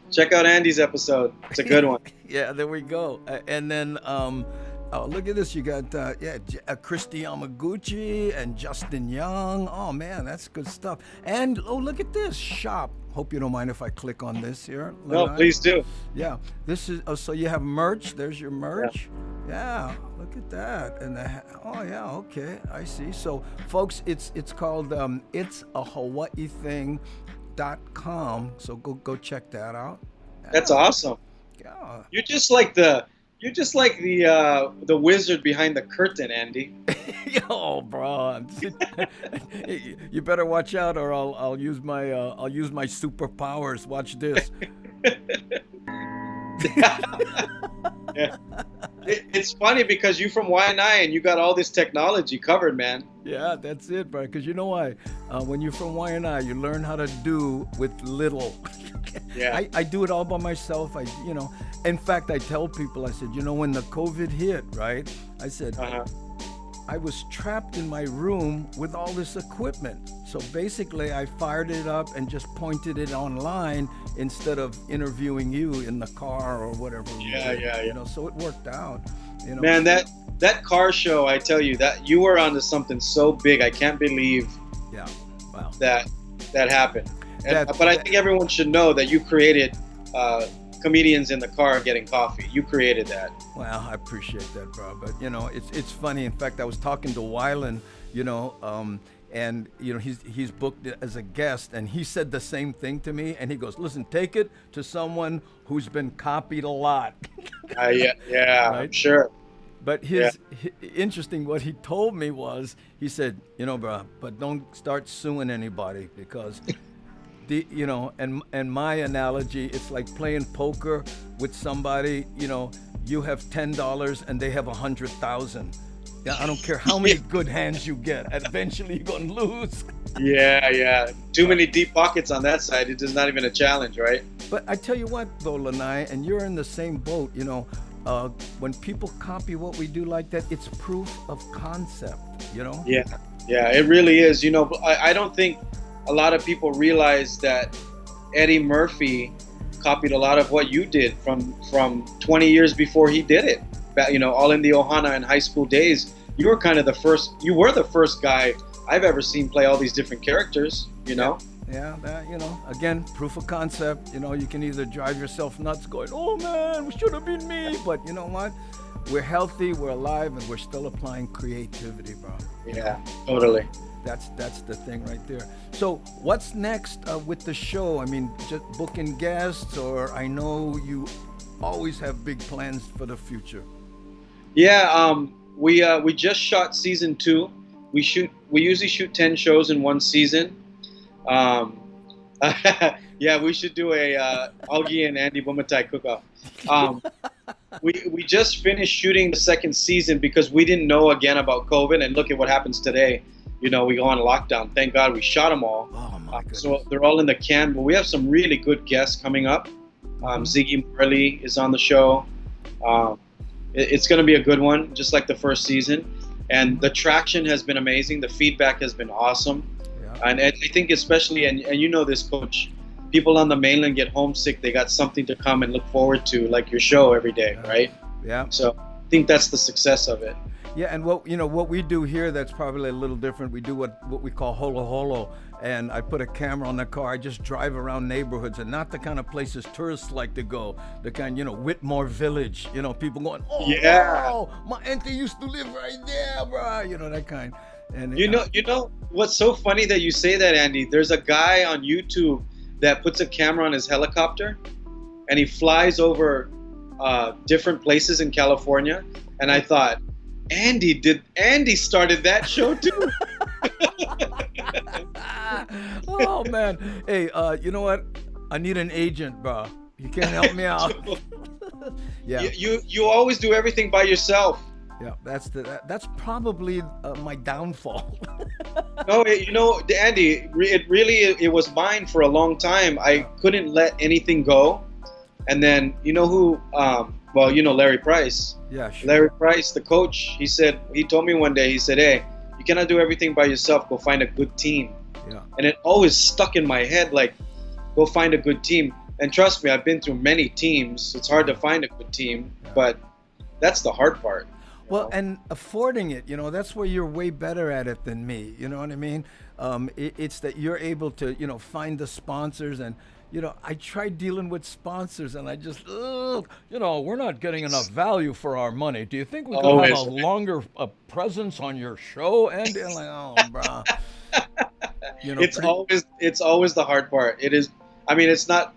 check out Andy's episode. It's a good one. Yeah, there we go. And then oh, look at this. You got Christy Yamaguchi and Justin Young. Oh, man, that's good stuff. And, oh, look at this. Shop. Hope you don't mind if I click on this here. No, please do. Yeah. This is, so you have merch. There's your merch. Yeah. Look at that. And, oh, yeah, okay. I see. So, folks, it's called It's a Hawaii Thing.com. So go check that out. That's awesome. Yeah. You're just like the wizard behind the curtain, Andy. Yo, bro, you better watch out, or I'll use my superpowers. Watch this. Yeah. It's funny because you're from Lanai and you got all this technology covered, man. Yeah, that's it, bro. Because you know why? When you're from Lanai, you learn how to do with little. Yeah. I do it all by myself. In fact, I tell people, I said, when the COVID hit, right? I said, I was trapped in my room with all this equipment. So basically, I fired it up and just pointed it online instead of interviewing you in the car or whatever. Yeah. So it worked out. Man, that car show, I tell you, that you were onto something so big. I can't believe that happened. But I think everyone should know that you created comedians in the car getting coffee. You created that. Well, I appreciate that, bro. But it's funny. In fact, I was talking to Wylan, and he's booked as a guest, and he said the same thing to me. And he goes, "Listen, take it to someone who's been copied a lot." Yeah, right? I'm sure. But interesting, what he told me was, he said, bro, but don't start suing anybody because. And my analogy, it's like playing poker with somebody, you have $10 and they have 100,000. Yeah, I don't care how many good hands you get. Eventually you're going to lose. Yeah. Too many deep pockets on that side. It is not even a challenge, right? But I tell you what, though, Lanai, and you're in the same boat, when people copy what we do like that, it's proof of concept, Yeah, it really is. I don't think a lot of people realize that Eddie Murphy copied a lot of what you did from 20 years before he did it. All in the Ohana and high school days. You were kind of the first. You were the first guy I've ever seen play all these different characters. Yeah, again, proof of concept. You can either drive yourself nuts, going, "Oh man, it should have been me," but you know what? We're healthy, we're alive, and we're still applying creativity, bro. Yeah, totally. That's the thing right there. So what's next with the show? I mean, just booking guests, or I know you always have big plans for the future. Yeah, we just shot season 2. We usually shoot 10 shows in one season. Yeah, we should do a Augie and Andy Bumatai cook-off. We just finished shooting the second season because we didn't know again about COVID, and look at what happens today. We go on lockdown. Thank God we shot them all. Oh my goodness. So they're all in the can, but we have some really good guests coming up. Ziggy Marley is on the show. It's going to be a good one, just like the first season. And the traction has been amazing. The feedback has been awesome. Yeah. And I think especially, and you know this, Coach, people on the mainland get homesick. They got something to come and look forward to, like your show every day, right? Yeah. So I think that's the success of it. Yeah, and what we do here that's probably a little different. We do what we call holo holo. and I put a camera on the car. I just drive around neighborhoods, and not the kind of places tourists like to go. The kind, Whitmore Village. People going, oh, Yeah. wow, my auntie used to live right there, bro. That kind. And You know what's so funny that you say that, Andy? There's a guy on YouTube that puts a camera on his helicopter, and he flies over different places in California. And I thought, Andy started that show too? Oh man, hey, you know what? I need an agent, bro. You can't help me out. Yeah. You always do everything by yourself. Yeah, that's probably my downfall. No, Andy, it was mine for a long time. I couldn't let anything go, and then who? Larry Price. Yeah, sure. Larry Price, the coach. He told me one day. He said, "Hey, you cannot do everything by yourself. Go find a good team." Yeah. And it always stuck in my head, like, go find a good team. And trust me, I've been through many teams. It's hard to find a good team, but that's the hard part. Well, and affording it, that's where you're way better at it than me. You know what I mean? It's that you're able to, find the sponsors. And, I tried dealing with sponsors, and I just, we're not getting enough value for our money. Do you think we could have a longer presence on your show? And they're like, oh, bro. It's always the hard part. It is. I mean, it's not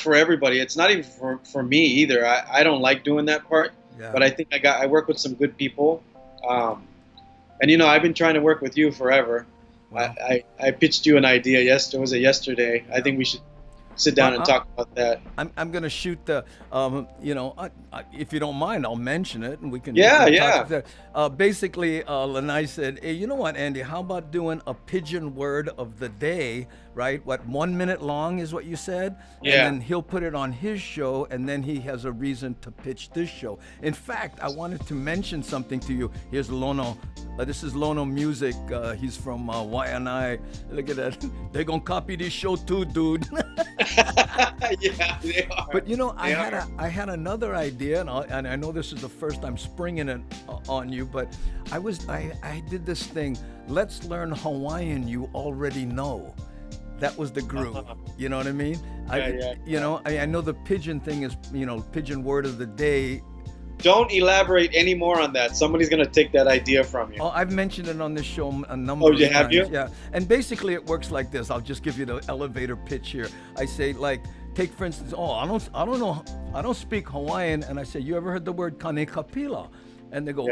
for everybody. It's not even for me either. I don't like doing that part. Yeah. But I think I work with some good people, and I've been trying to work with you forever. Wow. I pitched you an idea yesterday. I think we should sit down and talk about that. I'm gonna shoot the, if you don't mind, I'll mention it and we can. Yeah. Basically, Lanai said, hey, you know what, Andy? How about doing a Pidgin word of the day? Right? What, 1 minute long is what you said? Yeah. And then he'll put it on his show, and then he has a reason to pitch this show. In fact, I wanted to mention something to you. Here's Lono. This is Lono Music. He's from Waianae. Look at that. They're going to copy this show too, dude. Yeah, they are. But I had another idea, and I know this is the first I'm springing it on you, but I did this thing. Let's learn Hawaiian you already know. That was the groove. You know what I mean? I know the Pidgin thing is, Pidgin word of the day. Don't elaborate any more on that. Somebody's going to take that idea from you. Oh, I've mentioned it on this show a number of times. Have you? Yeah. And basically it works like this. I'll just give you the elevator pitch here. I say, take for instance, I don't speak Hawaiian, and I say, you ever heard the word kane kapila? And they go,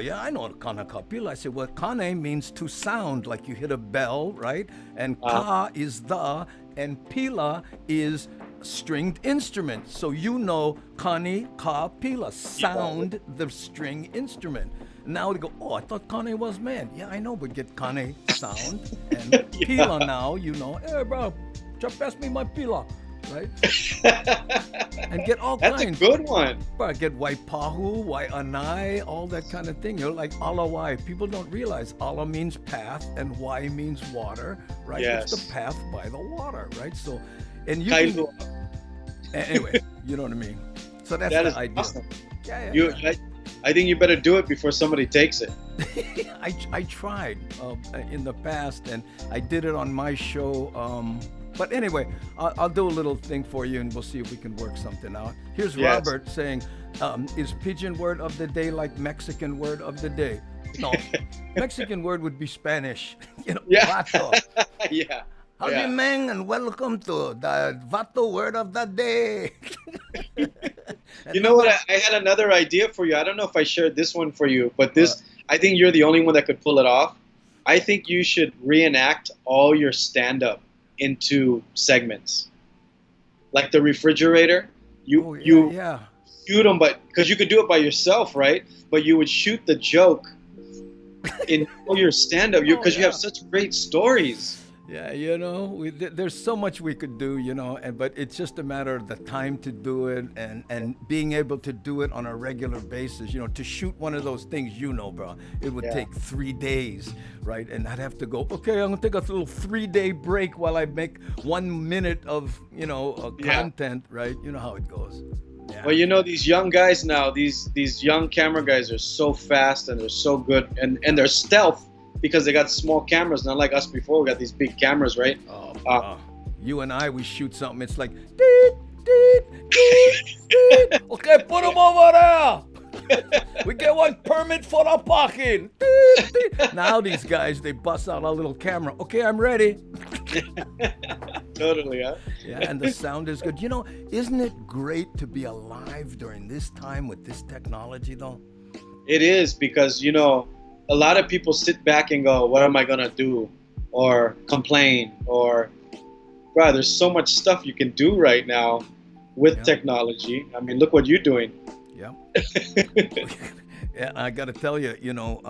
yeah, I know kana kapila. I say, well, kane means to sound, like you hit a bell, right? And ka is the, and pila is stringed instrument. So kane ka pila, sound the string instrument. Now they go, I thought kane was man. Yeah, I know, but get kane sound and pila now, hey bro, just pass me my pila. Right? And get all kinds. That's a good one. But get Waipahu, Waianae, all that kind of thing. Like Alawai. People don't realize Ala means path and Wai means water, right? Yes. It's the path by the water, right? So, and you anyway, you know what I mean? So that's the idea. Awesome. Yeah. I think you better do it before somebody takes it. I tried in the past, and I did it on my show. But anyway, I'll do a little thing for you, and we'll see if we can work something out. Here's Robert saying, is Pidgin word of the day like Mexican word of the day? No, Mexican word would be Spanish. Vato. Yeah. Howdy, Meng, and welcome to the Vato word of the day. You know what? I had another idea for you. I don't know if I shared this one for you, but I think you're the only one that could pull it off. I think you should reenact all your stand-up into segments, like the refrigerator. You shoot them, but because you could do it by yourself, right? But you would shoot the joke in all your stand-up, because you have such great stories. Yeah, there's so much we could do, but it's just a matter of the time to do it and being able to do it on a regular basis. To shoot one of those things, bro, it would take 3 days, right? And I'd have to go, okay, I'm gonna take a little 3-day break while I make 1 minute of, content, right? You know how it goes. Yeah. Well, these young guys now, these young camera guys are so fast and they're so good, and they're stealth. because they got small cameras, not like us before. We got these big cameras, right? You and I, we shoot something. It's like, deet, deet, deet, deet. Okay, put them over there. We get one permit for the parking. Deet, deet. Now these guys, they bust out a little camera. Okay, I'm ready. Totally, huh? Yeah, and the sound is good. You know, isn't it great to be alive during this time with this technology, though? It is, because, you know, a lot of people sit back and go, what am I going to do? Or complain, or, bro, there's so much stuff you can do right now with technology. I mean, look what you're doing. Yeah. Yeah, I got to tell you, you know,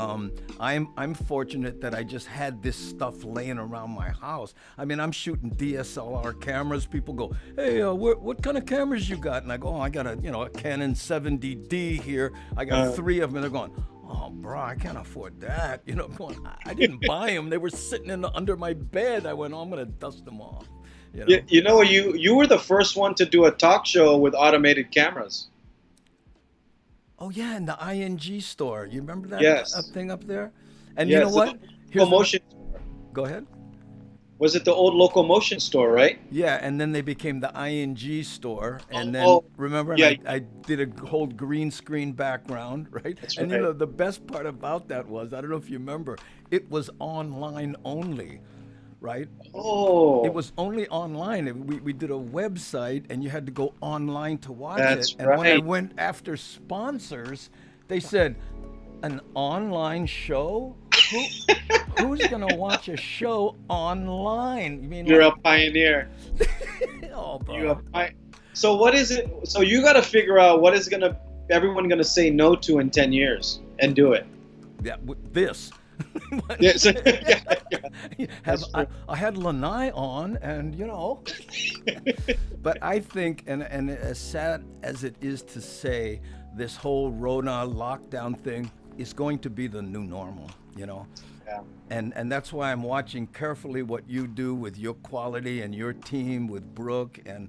I'm fortunate that I just had this stuff laying around my house. I mean, I'm shooting DSLR cameras. People go, hey, what kind of cameras you got? And I go, oh, I got a Canon 70D here. I got 3 of them. And they're going, oh, bro, I can't afford that. You know, I didn't buy them. They were sitting under my bed. I went, oh, I'm going to dust them off. You know, you were the first one to do a talk show with automated cameras. Oh, yeah, in the ING store. You remember that thing up there? And yes, you know what? Go ahead. Was it the old Locomotion store, right? Yeah, and then they became the ING store. And then, remember, I did a whole green screen background, right? That's and, right. you know, the best part about that was, I don't know if you remember, it was online only, right? Oh. It was only online. We did a website, and you had to go online to watch That's it. And when I went after sponsors, they said, an online show? Who's going to watch a show online? You mean You're a pioneer. Oh, bro. So what is it? So you got to figure out what is everyone going to say no to in 10 years and do it. Yeah, this. Yes. I had Lanai on, and you know, but I think, and as sad as it is to say, this whole Rona lockdown thing is going to be the new normal, you know. Yeah. And that's why I'm watching carefully what you do with your quality and your team with Brooke, and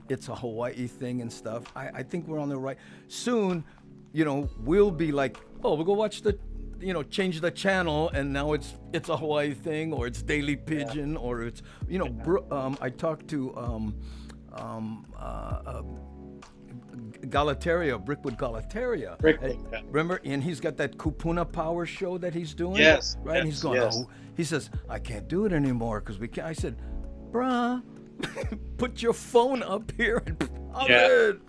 it's a Hawaii thing and stuff. I think we're on the right. Soon, you know, we'll be like, oh, we'll go watch change the channel, and now it's a Hawaii thing, or it's Daily Pidgin, or it's, you know, I talked to Galateria, Brickwood Galateria. Remember, and he's got that Kupuna Power show that he's doing. Yes. Right. And he's going, he says, I can't do it anymore because we can't. I said, bruh, put your phone up here and I'm in.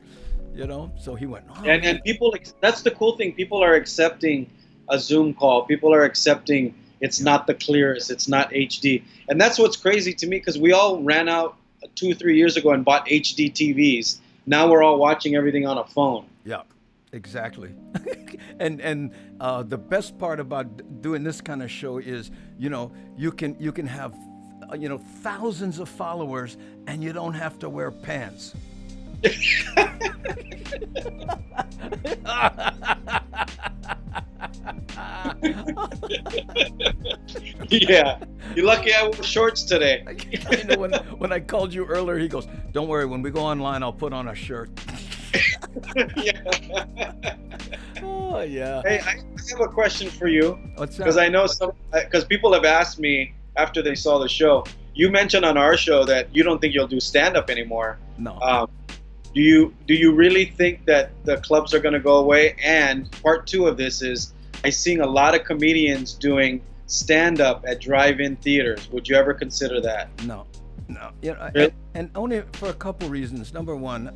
You know. So he went. Oh, and people. That's the cool thing. People are accepting a Zoom call. People are accepting it's not the clearest. It's not HD. And that's what's crazy to me, because we all ran out 2-3 years ago and bought HD TVs. Now we're all watching everything on a phone. Yeah, exactly. and the best part about doing this kind of show is, you know, you can have, you know, thousands of followers, and you don't have to wear pants. Yeah, you're lucky I wore shorts today. You know, when I called you earlier, he goes, don't worry, when we go online, I'll put on a shirt. Oh, yeah. Hey, I have a question for you. What's that? Because I know because people have asked me after they saw the show. You mentioned on our show that you don't think you'll do stand-up anymore. No. Do you really think that the clubs are going to go away? And part 2 of this is, I'm seeing a lot of comedians doing stand-up at drive-in theaters. Would you ever consider that? No. You know, Really? and only for a couple reasons. Number one,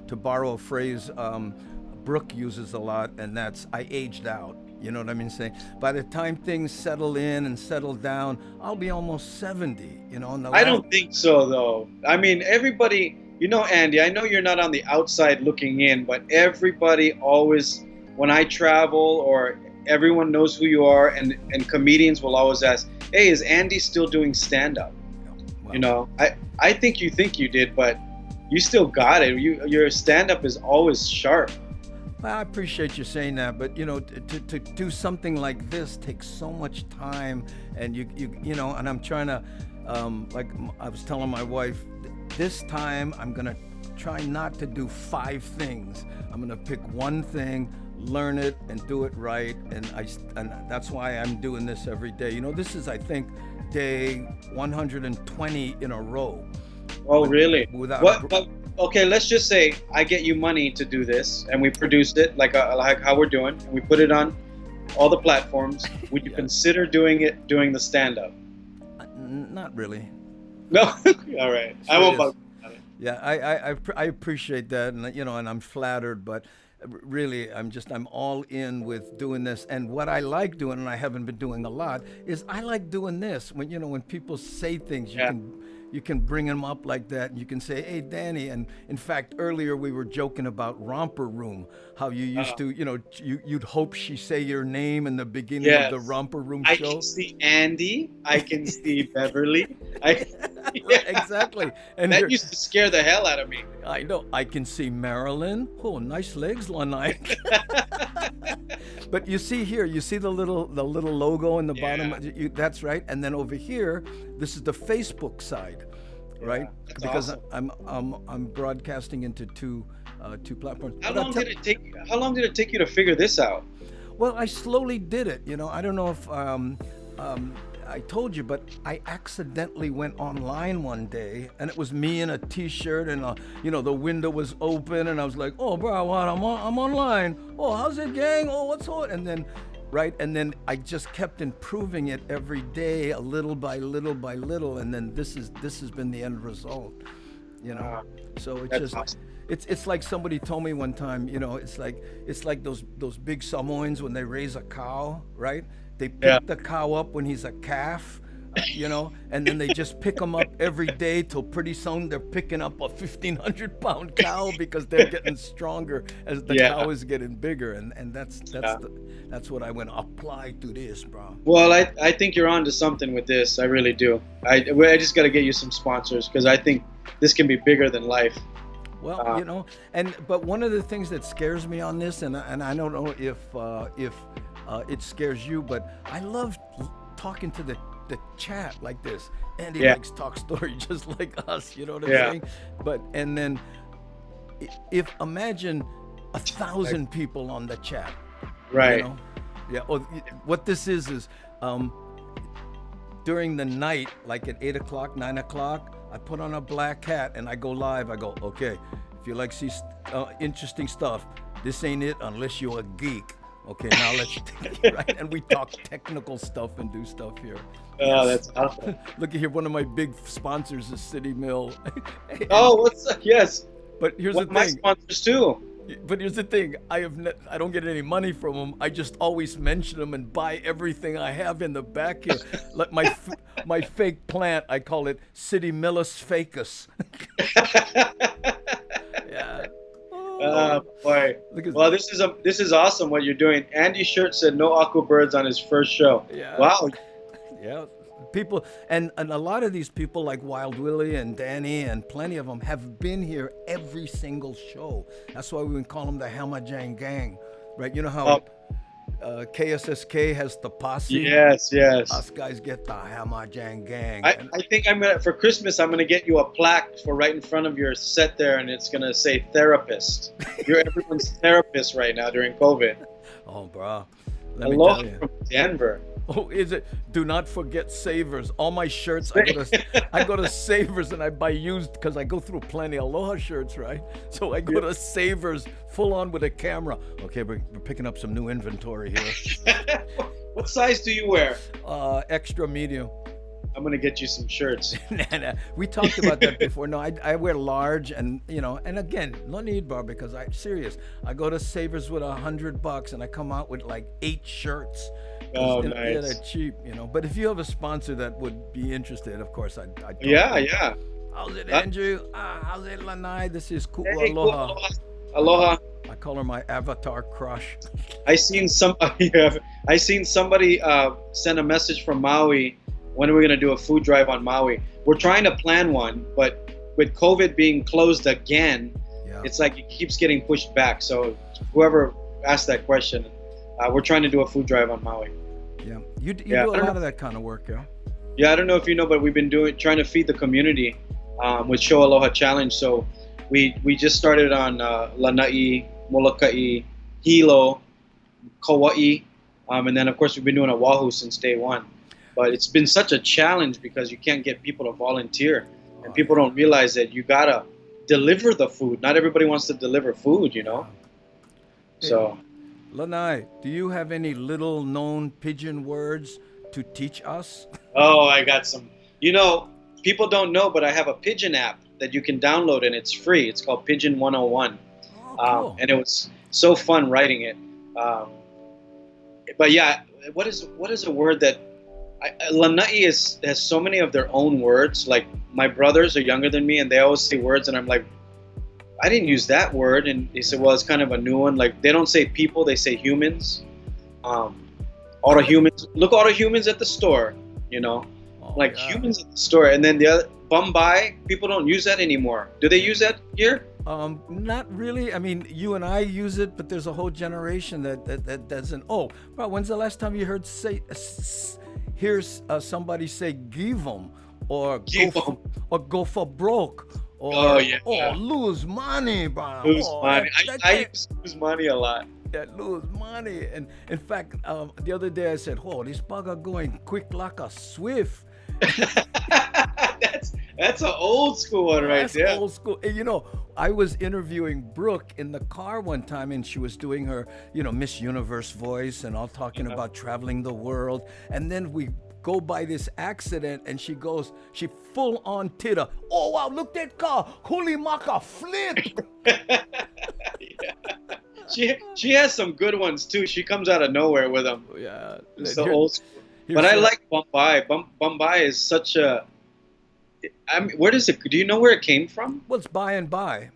to borrow a phrase Brooke uses a lot, and that's, I aged out. You know what I mean? Saying, by the time things settle in and settle down, I'll be almost 70. You know. I don't think so, though. I mean, everybody. You know, Andy, I know you're not on the outside looking in, but everybody always, when I travel, or everyone knows who you are, and comedians will always ask, hey, is Andy still doing stand-up? Well, you know, I think you did, but you still got it. Your stand-up is always sharp. Well, I appreciate you saying that, but, you know, to do something like this takes so much time, and you know, and I'm trying to, like I was telling my wife, this time I'm gonna try not to do 5 things. I'm gonna pick one thing, learn it and do it right, and that's why I'm doing this every day. You know, this is, I think, day 120 in a row. Oh, really? Without what? Okay, let's just say I get you money to do this, and we produced it like how we're doing, and we put it on all the platforms. Would you consider doing the stand-up? Not really. No. All right. I won't bug. Yeah, I appreciate that, and you know, and I'm flattered, but really, I'm all in with doing this. And what I like doing, and I haven't been doing a lot, is I like doing this. When people say things, you can bring them up like that, and you can say, "Hey, Danny." And in fact, earlier we were joking about Romper Room, how you used to, you'd hope she say your name in the beginning of the Romper Room show. I can see Andy. I can see Beverly. Exactly. And that used to scare the hell out of me. I know. I can see Marilyn. Oh, nice legs, Lanai. But you see here, you see the little logo in the bottom. That's right. And then over here, this is the Facebook side, right? Because awesome. I'm broadcasting into two platforms. How long did it take you to figure this out? Well, I slowly did it. You know, I don't know if I told you, but I accidentally went online one day, and it was me in a T-shirt, and the window was open, and I was like, "Oh, bro, what? I'm online. Oh, how's it, gang? Oh, what's on?" And then, and then I just kept improving it every day, a little by little by little, and then this has been the end result. You know, so it's just. Awesome. It's like somebody told me one time. You know, it's like those big Samoans when they raise a cow, right? They pick the cow up when he's a calf, and then they just pick him up every day till pretty soon they're picking up a 1,500-pound cow because they're getting stronger as the cow is getting bigger, and that's what I want to apply to this, bro. Well, I think you're onto something with this. I really do. I just got to get you some sponsors because I think this can be bigger than life. Well, but one of the things that scares me on this, and I don't know if it scares you, but I love talking to the chat like this. Andy likes talk story just like us, you know what I'm saying? But and then if imagine 1,000 people on the chat, right? You know? Yeah. Or what this is during the night, like at 8 o'clock, 9 o'clock, I put on a black hat and I go live. I go, okay, if you like see interesting stuff, this ain't it unless you're a geek. Okay, now let's right, and we talk technical stuff and do stuff here. Oh, that's awesome. Look at here, one of my big sponsors is City Mill. What's up? Yes. But here's the thing. My sponsors too. But here's the thing. I don't get any money from them. I just always mention them and buy everything I have in the back here. Like my fake plant, I call it City Millus Facus. Yeah. Boy. Well, this is awesome what you're doing. Andy's shirt said no aqua birds on his first show. Yeah. Wow. Yeah. People and a lot of these people like Wild Willie and Danny and plenty of them have been here every single show. That's why we would call them the Hamajang Gang, right? You know how KSSK has the posse. Yes. Us guys get the Hamajang Gang. I think for Christmas I'm gonna get you a plaque for right in front of your set there, and it's gonna say therapist. You're everyone's therapist right now during COVID. Oh, bro. Aloha from Denver. Oh, is it? Do not forget Savers. All my shirts, I go to Savers and I buy used because I go through plenty of Aloha shirts, right? So I go to Savers full on with a camera. Okay, we're picking up some new inventory here. What size do you wear? Extra medium. I'm gonna get you some shirts. Nah. We talked about that before. No, I wear large, and and again, no need, bar, because I'm serious. I go to Savers with $100 and I come out with like 8 shirts. Oh, nice. Yeah, they're cheap, But if you have a sponsor that would be interested, of course, I'd talk yeah. How's it, Andrew? How's it, Lanai? This is cool. Hey, Aloha. Aloha. I call her my avatar crush. I seen somebody send a message from Maui. When are we gonna do a food drive on Maui? We're trying to plan one, but with COVID being closed again, it's like it keeps getting pushed back. So whoever asked that question, we're trying to do a food drive on Maui. Yeah, you do a lot of that kind of work, yeah. Yeah, I don't know if you know, but we've been trying to feed the community with Show Aloha Challenge. So we just started on Lanai, Molokai, Hilo, Kauai, and then of course we've been doing Oahu since day one. But it's been such a challenge because you can't get people to volunteer, and people don't realize that you gotta deliver the food. Not everybody wants to deliver food, you know. Hey, So, Lanai, do you have any little known Pidgin words to teach us? oh, I got some. You know, people don't know, but I have a Pidgin app that you can download, and it's free. It's called Pidgin 101, Cool. and it was so fun writing it. But yeah, what is a word that Lanai has so many of their own words. Like my brothers are younger than me, and they always say words, and I'm like, I didn't use that word. And he said, well, it's kind of a new one. Like they don't say people, they say humans. Auto humans. Look, auto humans at the store. You know, like humans at the store. And then the other Bombay, people don't use that anymore. Do they use that here? Not really. I mean, you and I use it, but there's a whole generation that doesn't. Oh, bro, when's the last time you heard somebody say give 'em or go for broke or lose money, bro. Lose money. I used to lose money a lot. Lose money. And in fact, the other day I said, "Oh, this bugger going quick like a swift." That's an old school one right there. That's old school. And, you know, I was interviewing Brooke in the car one time, and she was doing her, Miss Universe voice and all talking about traveling the world. And then we go by this accident, and she full on titter. Oh, wow, look that car. Holy maca, flip. Yeah. She has some good ones, too. She comes out of nowhere with them. Yeah. It's the old school. But I like Bombay. Bombay is such a... I mean, where does it? Do you know where it came from? Well, it's by and by.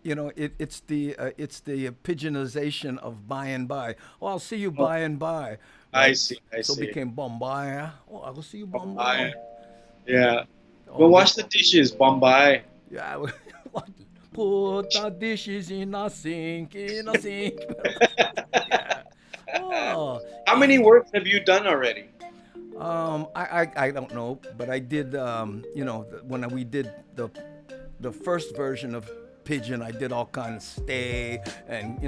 It's the Pidginization of by and by. Oh, I'll see you by and by. Right? I see. So it became Bombay. Oh, I will see you Bombay. Yeah. Well, wash the dishes, Bombay. Yeah. Put the dishes in a sink, Yeah. Oh. How many words have you done already? I don't know, but I did, when we did the first version of Pidgin, I did all kinds of stay and,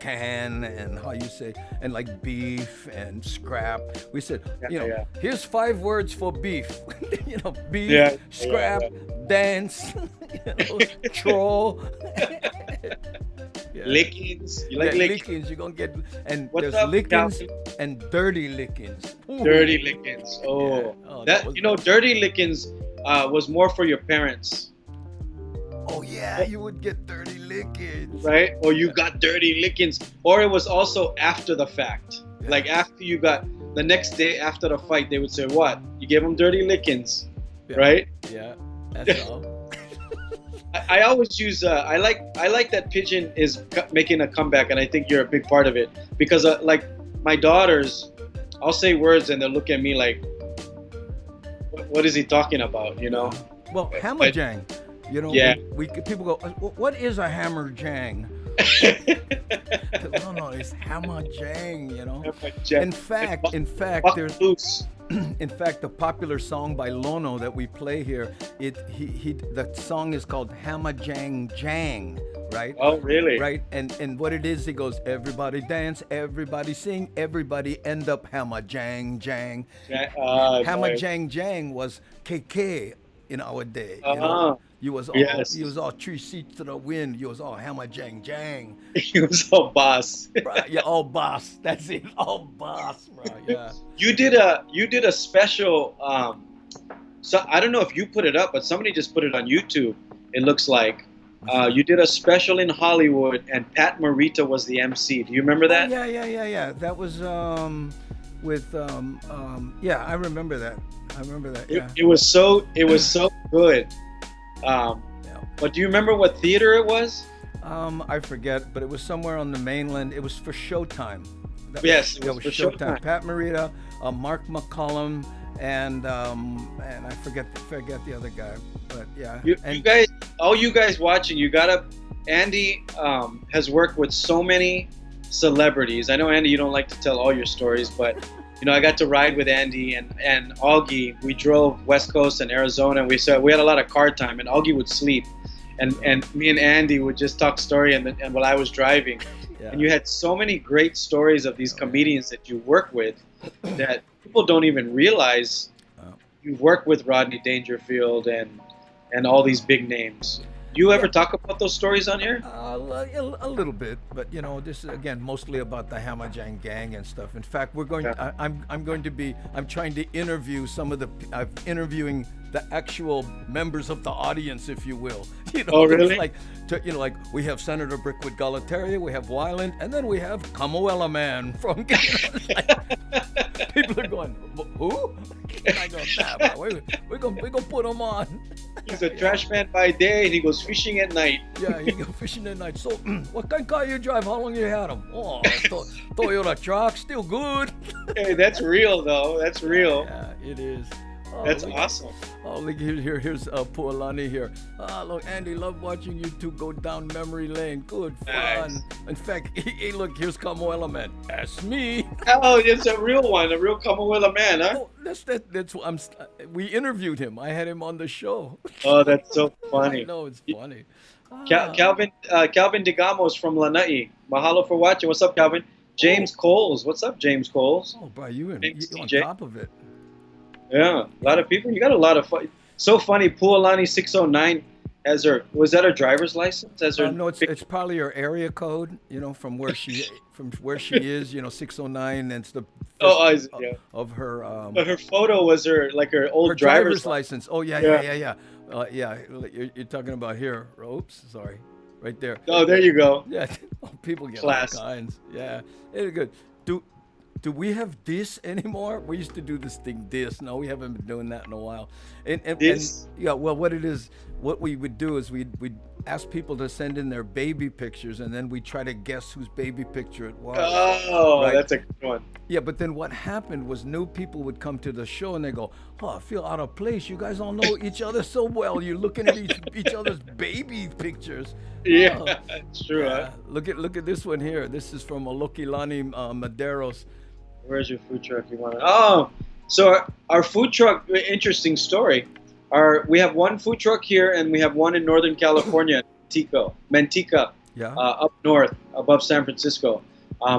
can and how you say, and like beef and scrap. We said, here's 5 words for beef, beef, scrap, dance, troll. Lickings. You like lickings? You're gonna get, and What's there's up, lickings Calvin? and dirty lickings. Ooh. Dirty lickings. Oh, that was dirty lickings was more for your parents. Oh yeah, you would get dirty lickings. Right? Or you got dirty lickings. Or it was also after the fact. Yeah. Like after you got, the next day after the fight, they would say, what? You gave them dirty lickings. Yeah. Right? Yeah, that's all. I always use, I like that Pidgin is making a comeback, and I think you're a big part of it. Because like my daughters, I'll say words and they'll look at me like, what is he talking about, Well, hammerjang. Yeah. People go, what is a hammerjang? No, it's hammerjang, Hammerjang. In fact, there's loose. In fact, the popular song by Lono that we play here, the song is called Hammerjang Jang, right? Oh, really? Right, and what it is, he goes, everybody dance, everybody sing, everybody end up Hammerjang Jang. Hammerjang Jang was KK in our day, You was all 3 seats to the wind. You was all hammerjang jang. You was all boss. Right, yeah, all boss. That's it, all boss, bro. Yeah. You did a special. So I don't know if you put it up, but somebody just put it on YouTube. It looks like you did a special in Hollywood, and Pat Morita was the MC. Do you remember that? Oh, yeah. That was with yeah, I remember that. Yeah. It was so good. But do you remember what theater it was? I forget, but it was somewhere on the mainland. It was for Showtime. Yes, it was for for Showtime. Showtime. Pat Morita, Mark McCollum, and I forget the other guy. But yeah, all you guys watching, Andy has worked with so many celebrities. I know, Andy, you don't like to tell all your stories, but I got to ride with Andy and Augie. We drove West Coast and Arizona, and we had a lot of car time, and Augie would sleep. and me and Andy would just talk story, and while I was driving, Yeah. and you had so many great stories of these comedians that you work with that people don't even realize. You've worked with Rodney Dangerfield and all these big names. Do you ever talk about those stories on here? A little bit, but you know, this is again mostly about the Hamajang gang and stuff. In fact, we're going. Yeah. I'm trying to interview some of the. I'm interviewing the actual members of the audience, if you will. You know, Oh, it's really? like, like we have Senator Brickwood Galataria, we have Wyland, and then we have Kamuela Man from. People are going, who? And I go, nah, bro, we're gonna put him on. He's a trash man by day, and he goes fishing at night. Yeah, he go fishing at night. So, what kind of car you drive? How long you had him? Oh, Toyota truck, still good. Hey, that's real though. That's real. Yeah, it is. Oh, That's look, awesome. Oh, look here's Pualani here. Look, Andy, love watching you two go down memory lane. Good fun. Nice. In fact, hey, look, here's Kamuela Man. That's me. Oh, it's a real one, a real Kamuela man, huh? Oh, that's what we interviewed him. I had him on the show. Oh, that's so I funny. know, it's funny. Calvin Digamos from Lanai. Mahalo for watching. What's up, Calvin? James Coles. What's up, James Coles? Oh, bro, you on CJ. top of it. Yeah, a lot of people. You got a lot of fun. So funny. Pualani 609 has her. Was that her driver's license? Has her? No, it's probably her area code. You know, from where she is. You know, 609. And it's the Yeah. of her. But her photo was her old her driver's license. Oh yeah. You're talking about here. Oops, sorry, right there. Oh, there you go. Yeah, people get Class. all kinds. Yeah, it's good. Do we have this anymore? We used to do this thing, this. No, we haven't been doing that in a while. And This? yeah, well, what we would do is we'd ask people to send in their baby pictures, and then we try to guess whose baby picture it was. Oh, Right. that's a good one. Yeah, but then what happened was new people would come to the show and they go, "Oh, I feel out of place. You guys all know each other so well. You're looking at each other's baby pictures." Yeah, Oh, it's true. Huh? look at this one here. This is from Olokilani Maderos. Where's your food truck? You want? Oh, so our food truck. Interesting story. We have one food truck here, and we have one in Northern California, Manteca, Yeah. up north above San Francisco.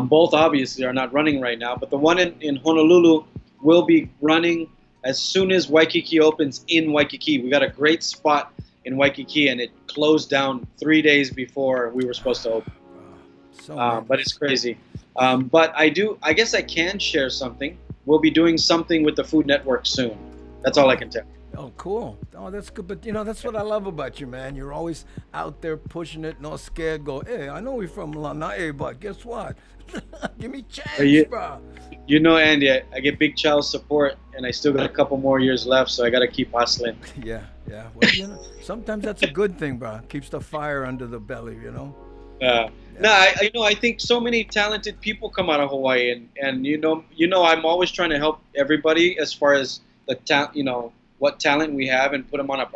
Both obviously are not running right now, but the one in Honolulu will be running as soon as Waikiki opens in Waikiki. We got a great spot in Waikiki, and it closed down 3 days before we were supposed to open. But it's crazy. But I guess I can share something. We'll be doing something with the Food Network soon. That's all I can tell. Oh, cool. Oh, that's good. But, you know, that's what I love about you, man. You're always out there pushing it, not scared. Go, hey, I know we're from Lanai, but guess what? Give me chance, bro. You know, Andy, I get big child support, and I still got a couple more years left, so I got to keep hustling. Yeah. Well, you know, sometimes that's a good thing, bro. Keeps the fire under the belly, you know? No, I think so many talented people come out of Hawaii, and you know, I'm always trying to help everybody as far as what talent we have and put them on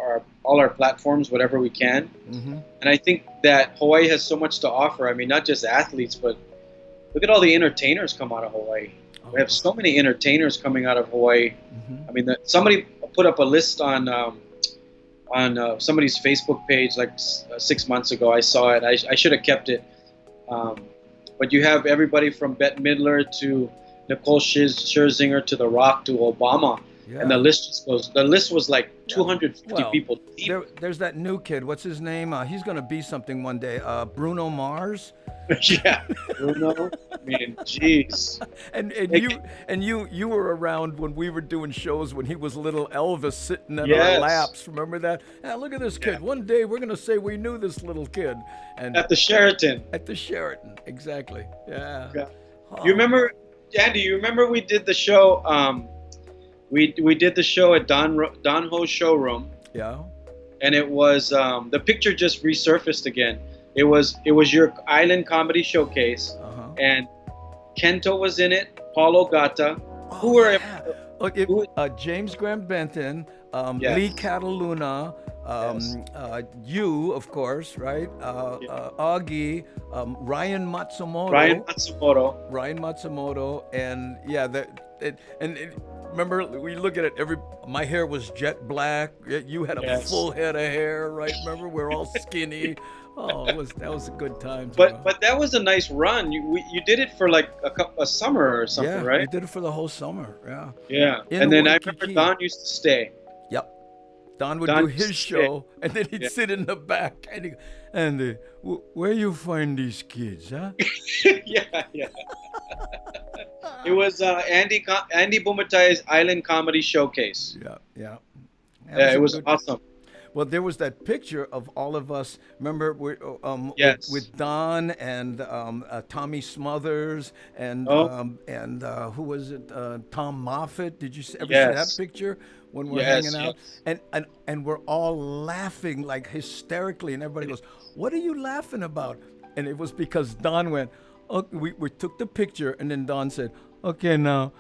all our platforms, whatever we can. Mm-hmm. And I think that Hawaii has so much to offer. I mean, not just athletes, but look at all the entertainers come out of Hawaii. We have so many entertainers coming out of Hawaii. Mm-hmm. I mean, somebody put up a list on somebody's Facebook page like 6 months ago. I saw it. I should have kept it. But you have everybody from Bette Midler to Nicole Scherzinger to The Rock to Obama. Yeah. And the list just goes. The list was like 250 Well, people deep. There's that new kid. What's his name? He's going to be something one day. Bruno Mars. Yeah, Bruno. I mean, jeez. And you were around when we were doing shows when he was little Elvis sitting in our Yes. laps. Remember that? Yeah, look at this kid. One day we're gonna say we knew this little kid. And At the Sheraton. at the Sheraton, exactly. Yeah. Yeah. Oh, You remember, Andy? You remember we did the show? We did the show at Don Ho's showroom, Yeah. and it was the picture just resurfaced again. It was your Island Comedy Showcase, Uh-huh. and Kento was in it. Paul Ogata. Oh, were yeah. Okay, who- James Graham Benton, Yes. Lee Cataluna, you, of course, right? Augie, Ryan Matsumoto. Ryan Matsumoto. Ryan Matsumoto, and yeah, Remember, we look at it. My hair was jet black. You had a Yes. full head of hair, right? Remember, we're all skinny. Oh, that was a good time. But that was a nice run. You did it for like a summer or something, yeah, right? we did it for the whole summer. Yeah. Yeah. In And then I Waikiki. remember Don used to stay. Yep. Don would Don do used to his stay. show, and then he'd Yeah. sit in the back, and where you find these kids, huh? Yeah. It was Andy Bumatai's Island Comedy Showcase. Yeah. Yeah, it was good- awesome. Well, there was that picture of all of us. Remember, Yes. with Don and Tommy Smothers and Oh. who was it? Tom Moffat. Did you ever see Yes. that picture when we're Yes, hanging out? yes. And we're all laughing like hysterically, and everybody goes, "What are you laughing about?" And it was because Don went, "Oh, we took the picture," and then Don said, "Okay, now."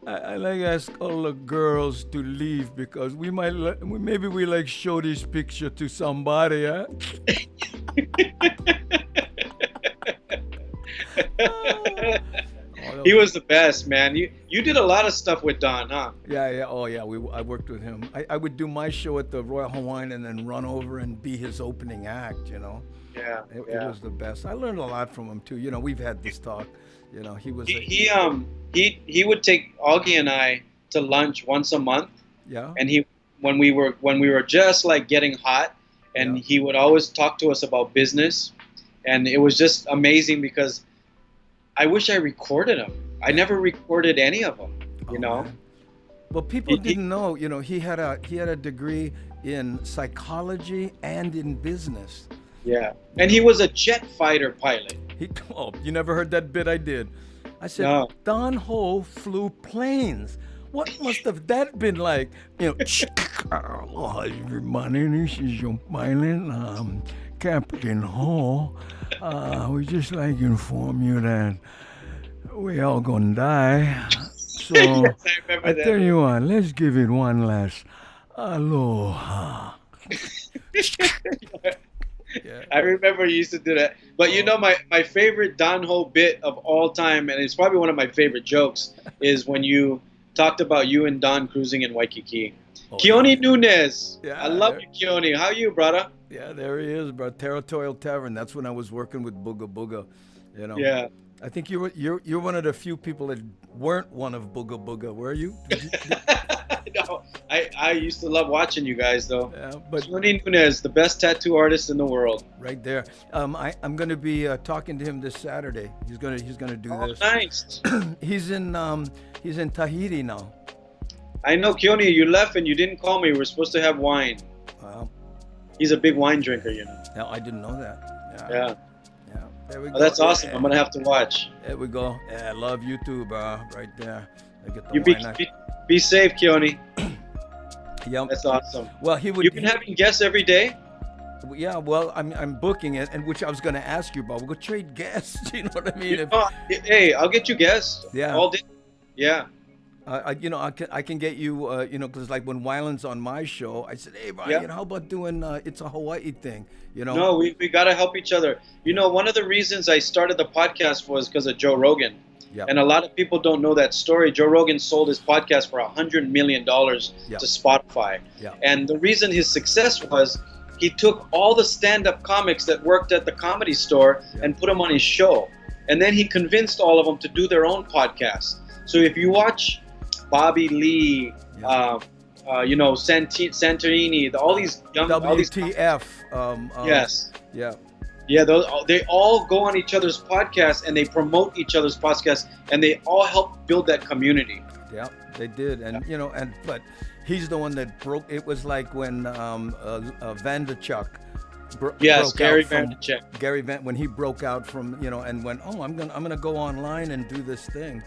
I like ask all the girls to leave because maybe we like show this picture to somebody, huh? He was the best, man. You did a lot of stuff with Don, huh? Yeah. Oh, yeah. I worked with him. I would do my show at the Royal Hawaiian and then run over and be his opening act. Yeah. It was the best. I learned a lot from him too. We've had this talk. He was. He would take Augie and I to lunch once a month, Yeah. and when we were just like getting hot, and Yeah. he would always talk to us about business, and it was just amazing because I wish I recorded him. I never recorded any of them, you know. Man. Well, people He- didn't know. He had a degree in psychology and in business. Yeah, and he was a jet fighter pilot. You never heard that bit I did. I said, No. Don Ho flew planes. What must have that been like? Hello, everybody. This is your pilot, Captain Ho. We just like to inform you that we all gonna die. So Yes, I remember I that. tell you what, let's give it one last aloha. Yeah. I remember you used to do that. But you know, my favorite Don Ho bit of all time, and it's probably one of my favorite jokes, is when you talked about you and Don cruising in Waikiki. Oh, Keone Nunez. Yeah, I love there- you, Keone. How you, brother? Yeah, there he is, bro. Territorial Tavern. That's when I was working with Booga Booga. Yeah. I think you're one of the few people that weren't one of Booga Booga, were you? No, I used to love watching you guys, though. Yeah, but Keone Nunez, the best tattoo artist in the world. right there. I'm going to be talking to him this Saturday. He's gonna do Oh, this. nice. He's in Tahiti now. I know, Keone, you left and you didn't call me. We were supposed to have wine. Wow. He's a big wine drinker, you know. No, I didn't know that. Yeah. Yeah. There we go. Oh, that's awesome. Yeah. I'm going to have to watch. There we go. Yeah, I love you too, bro. Right there. I get the You wine. be safe, Keone. Yeah. That's awesome. Well, he would. You've been having guests every day? Yeah, well, I'm booking it, and which I was going to ask you about. We'll go trade guests. You know what I mean? Hey, I'll get you guests. Yeah. All day. Yeah. I can get you, because like when Wyland's on my show, I said, hey, Brian, Yeah. how about doing It's a Hawaii thing? No, we got to help each other. One of the reasons I started the podcast was because of Joe Rogan. Yeah. And a lot of people don't know that story. Joe Rogan sold his podcast for $100 million Yeah. to Spotify. Yeah. And the reason his success was he took all the stand-up comics that worked at the Comedy Store Yeah. and put them on his show. And then he convinced all of them to do their own podcast. So if you watch Bobby Lee, Yeah. Santorini, all these young, all these, WTF. yes. Yeah. Yeah, they all go on each other's podcasts and they promote each other's podcasts and they all help build that community. Yeah, they did, and but he's the one that broke. It was like when Vanderchuck Yes, broke Gary out from, Vaynerchuk. Gary when he broke out from and went, oh, I'm gonna go online and do this thing.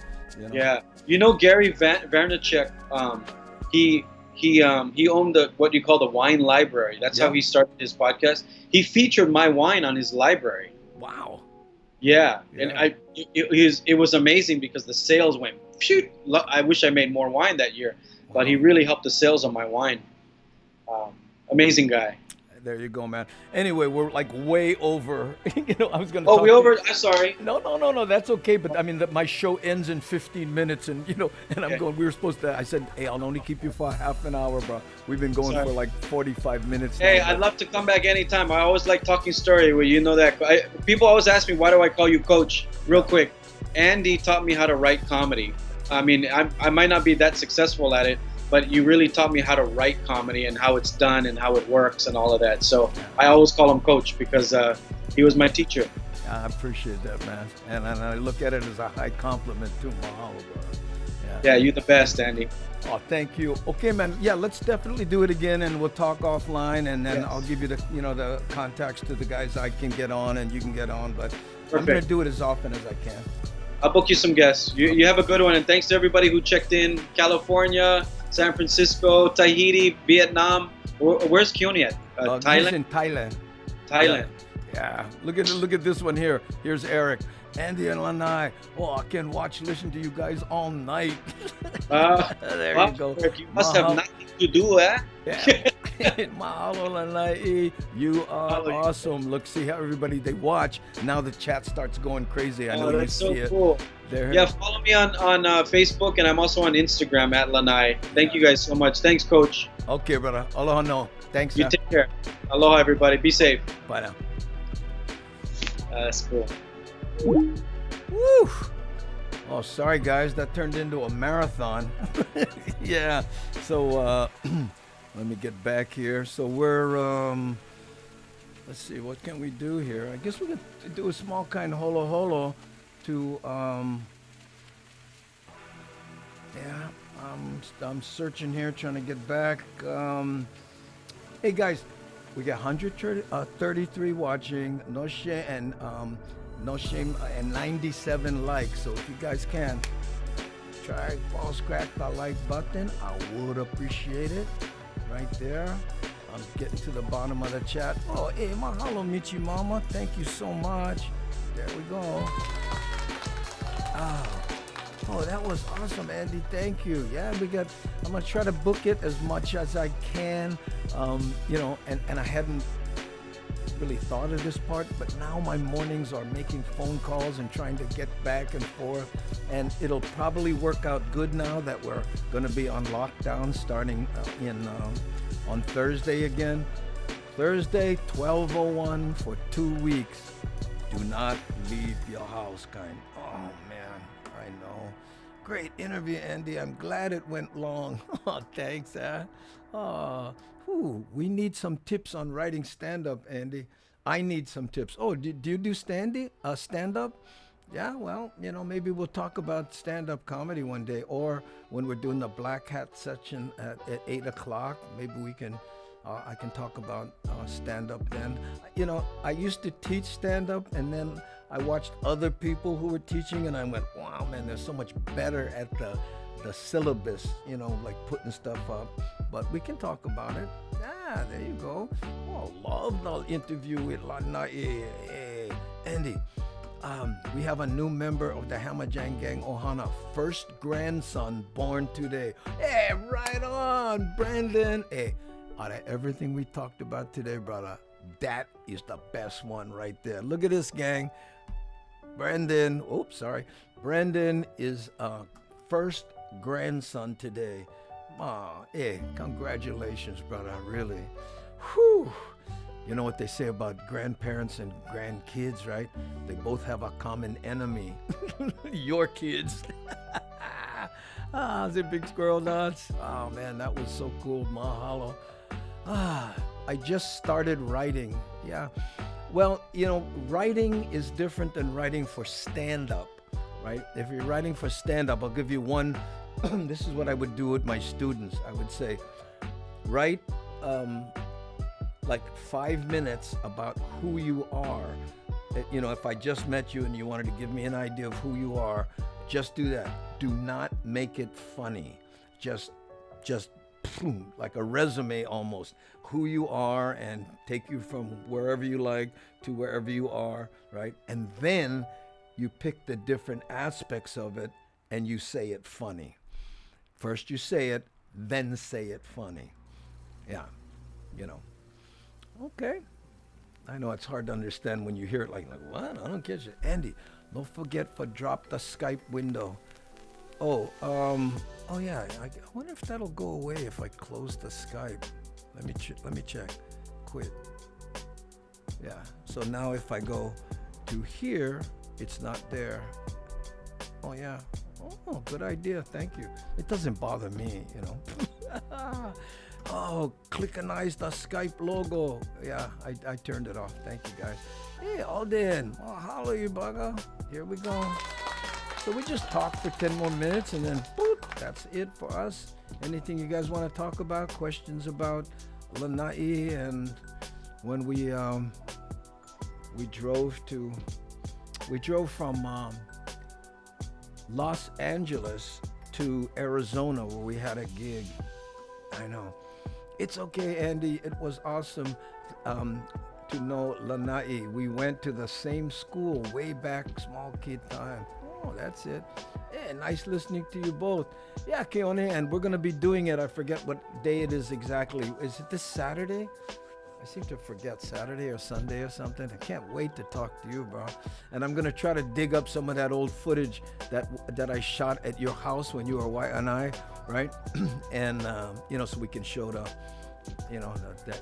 Yeah, Gary Vaynerchuk. He owned what you call the wine library. That's Yeah. how he started his podcast. He featured my wine on his library. Wow. Yeah, Yeah. and it was amazing because the sales went. Phew, I wish I made more wine that year, but he really helped the sales on my wine. Amazing guy. There you go, man. Anyway, we're like way over. I was gonna. Oh, talk we to over. you. I'm sorry. No. That's okay. But I mean, my show ends in 15 minutes, and and I'm Okay. going. We were supposed to. I said, hey, I'll only keep you for half an hour, bro. We've been going Sorry. for like 45 minutes. Hey, now, I'd but- love to come back anytime. I always like talking story. Well, you know that. People always ask me, why do I call you coach? Real quick, Andy taught me how to write comedy. I mean, I might not be that successful at it, but you really taught me how to write comedy and how it's done and how it works and all of that. So I always call him coach because he was my teacher. I appreciate that, man. And I look at it as a high compliment too, Mahalo, bro. Yeah, you're the best, Andy. Oh, thank you. Okay, man. Yeah, let's definitely do it again, and we'll talk offline, and then Yes. I'll give you the contacts to the guys I can get on, and you can get on. But I'm Perfect. gonna do it as often as I can. I'll book you some guests. You have a good one, and thanks to everybody who checked in. California, San Francisco, Tahiti, Vietnam. Where's Keone at? He's Thailand. in Thailand. Thailand. Yeah. Look at this one here. Here's Eric, Andy, and Lanai. Oh, I can listen to you guys all night. There you go. You must have Mahalo. nothing to do, eh? Yeah. Mahalo, Lanai. You are Mahalo. awesome. Look, see how everybody they watch. Now the chat starts going crazy. I know Oh, you that's so see it. cool. There. Yeah, follow me on Facebook, and I'm also on Instagram at Lanai. Thank you guys so much. Thanks, Coach. Okay, brother. Aloha no. Thanks. You take care. Aloha, everybody. Be safe. Bye now. That's cool. Woo! Oh, sorry guys, that turned into a marathon. Yeah. So let me get back here. So we're let's see, what can we do here? I guess we could do a small kind of holo holo to yeah. I'm searching here, trying to get back. Hey guys, we got 133 watching, no shame, and no shame, and 97 likes. So if you guys can try false crack the like button, I would appreciate it. Right there. I'm getting to the bottom of the chat. Oh, hey, mahalo, Michi Mama. Thank you so much. There we go. Oh, that was awesome, Andy. Thank you. Yeah, I'm gonna try to book it as much as I can. And I hadn't really thought of this part, but now my mornings are making phone calls and trying to get back and forth, and it'll probably work out good now that we're gonna be on lockdown starting on Thursday again. Thursday, 12:01 for 2 weeks. Do not leave your house, kind. Oh man, I know. Great interview, Andy. I'm glad it went long. Oh, thanks, we need some tips on writing stand-up, Andy. I need some tips. Oh, do you do stand-up? Yeah, well, maybe we'll talk about stand-up comedy one day, or when we're doing the Black Hat section at 8 o'clock, maybe we can, I can talk about stand-up then. I used to teach stand-up, and then I watched other people who were teaching, and I went, wow, man, they're so much better at the syllabus, like putting stuff up. But we can talk about it. Yeah, there you go. Oh, love the interview with Lanai. Andy, we have a new member of the Hamajang Gang Ohana, first grandson born today. Hey, right on, Brandon. Hey, out of everything we talked about today, brother, that is the best one right there. Look at this, gang. Brandon is first grandson today. Hey, congratulations, brother, really. Whew. You know what they say about grandparents and grandkids, right? They both have a common enemy. Your kids. Is it Big Squirrel Nuts? Oh man, that was so cool. Mahalo. I just started writing. Yeah. Well, writing is different than writing for stand-up, right? If you're writing for stand-up, I'll give you one. This is what I would do with my students. I would say, write like 5 minutes about who you are. If I just met you and you wanted to give me an idea of who you are, just do that. Do not make it funny. Just like a resume almost, who you are, and take you from wherever you like to wherever you are, right? And then you pick the different aspects of it and you say it funny. First you say it, then say it funny. Yeah, Okay. I know it's hard to understand when you hear it like what? I don't get you. Andy, don't forget for drop the Skype window. Oh yeah. I wonder if that'll go away if I close the Skype. Let me check. Quit. Yeah. So now if I go to here, it's not there. Oh yeah. Oh, good idea. Thank you. It doesn't bother me, you know. Oh, clickanize the Skype logo. Yeah, I turned it off. Thank you, guys. Hey, Alden. Oh, hello, you bugger. Here we go. So we just talk for 10 more minutes, and then boop, that's it for us. Anything you guys want to talk about? Questions about Lanai and when we drove from Los Angeles to Arizona where we had a gig. I know. It's okay, Andy. It was awesome to know Lanai. We went to the same school way back, small kid time. Oh, that's it. Yeah, nice listening to you both. Yeah, Keone, and we're going to be doing it. I forget what day it is exactly. Is it this Saturday? I seem to forget Saturday or Sunday or something. I can't wait to talk to you, bro. And I'm gonna try to dig up some of that old footage that I shot at your house when you were Lanai, right? And so we can show the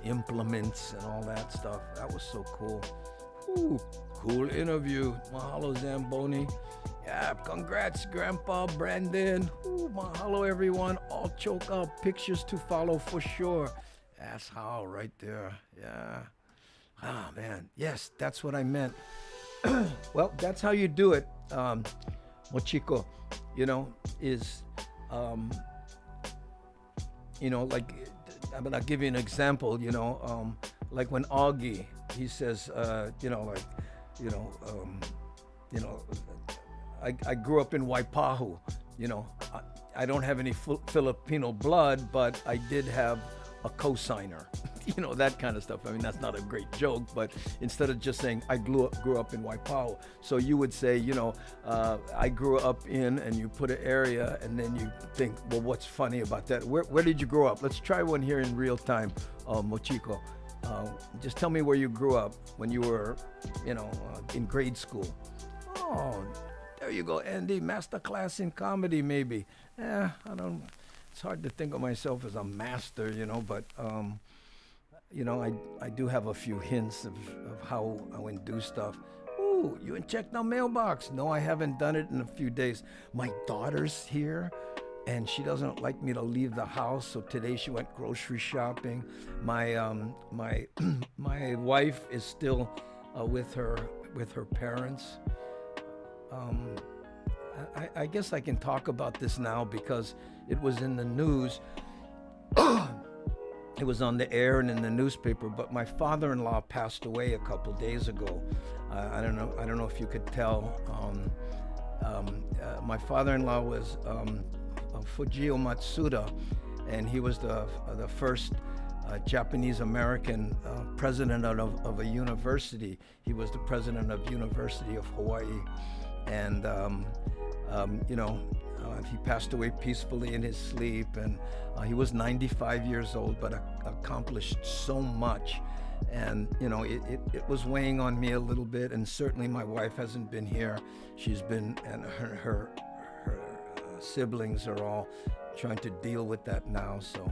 implements and all that stuff. That was so cool. Ooh, cool interview. Mahalo, Zamboni. Yeah, congrats, Grandpa Brandon. Ooh, mahalo, everyone. All choke up. Pictures to follow for sure. That's how right there. Yeah. Ah, man. Yes, that's what I meant. Well, that's how you do it, Mochiko, is, like, I'm going to give you an example, like when Augie, he says, I grew up in Waipahu, I don't have any Filipino blood, but I did have a cosigner, that kind of stuff. I mean, that's not a great joke, but instead of just saying I grew up in Waipahu, so you would say, I grew up in, and you put an area, and then you think, well, what's funny about that? Where did you grow up? Let's try one here in real time, Mochiko. Just tell me where you grew up when you were, in grade school. Oh, there you go, Andy. Masterclass in comedy, maybe. I don't. It's hard to think of myself as a master, but I do have a few hints of how I would do stuff. Ooh, you ain't checked the mailbox? No, I haven't done it in a few days. My daughter's here, and she doesn't like me to leave the house, so today she went grocery shopping. My my wife is still with her parents. I guess I can talk about this now because it was in the news. It was on the air and in the newspaper, but my father-in-law passed away a couple days ago. I don't know if you could tell. My father-in-law was Fujio Matsuda, and he was the first Japanese-American president of a university. He was the president of University of Hawaii, and he passed away peacefully in his sleep, and he was 95 years old, but accomplished so much. And it was weighing on me a little bit, and certainly my wife hasn't been here. She's been, and her siblings are all trying to deal with that now, so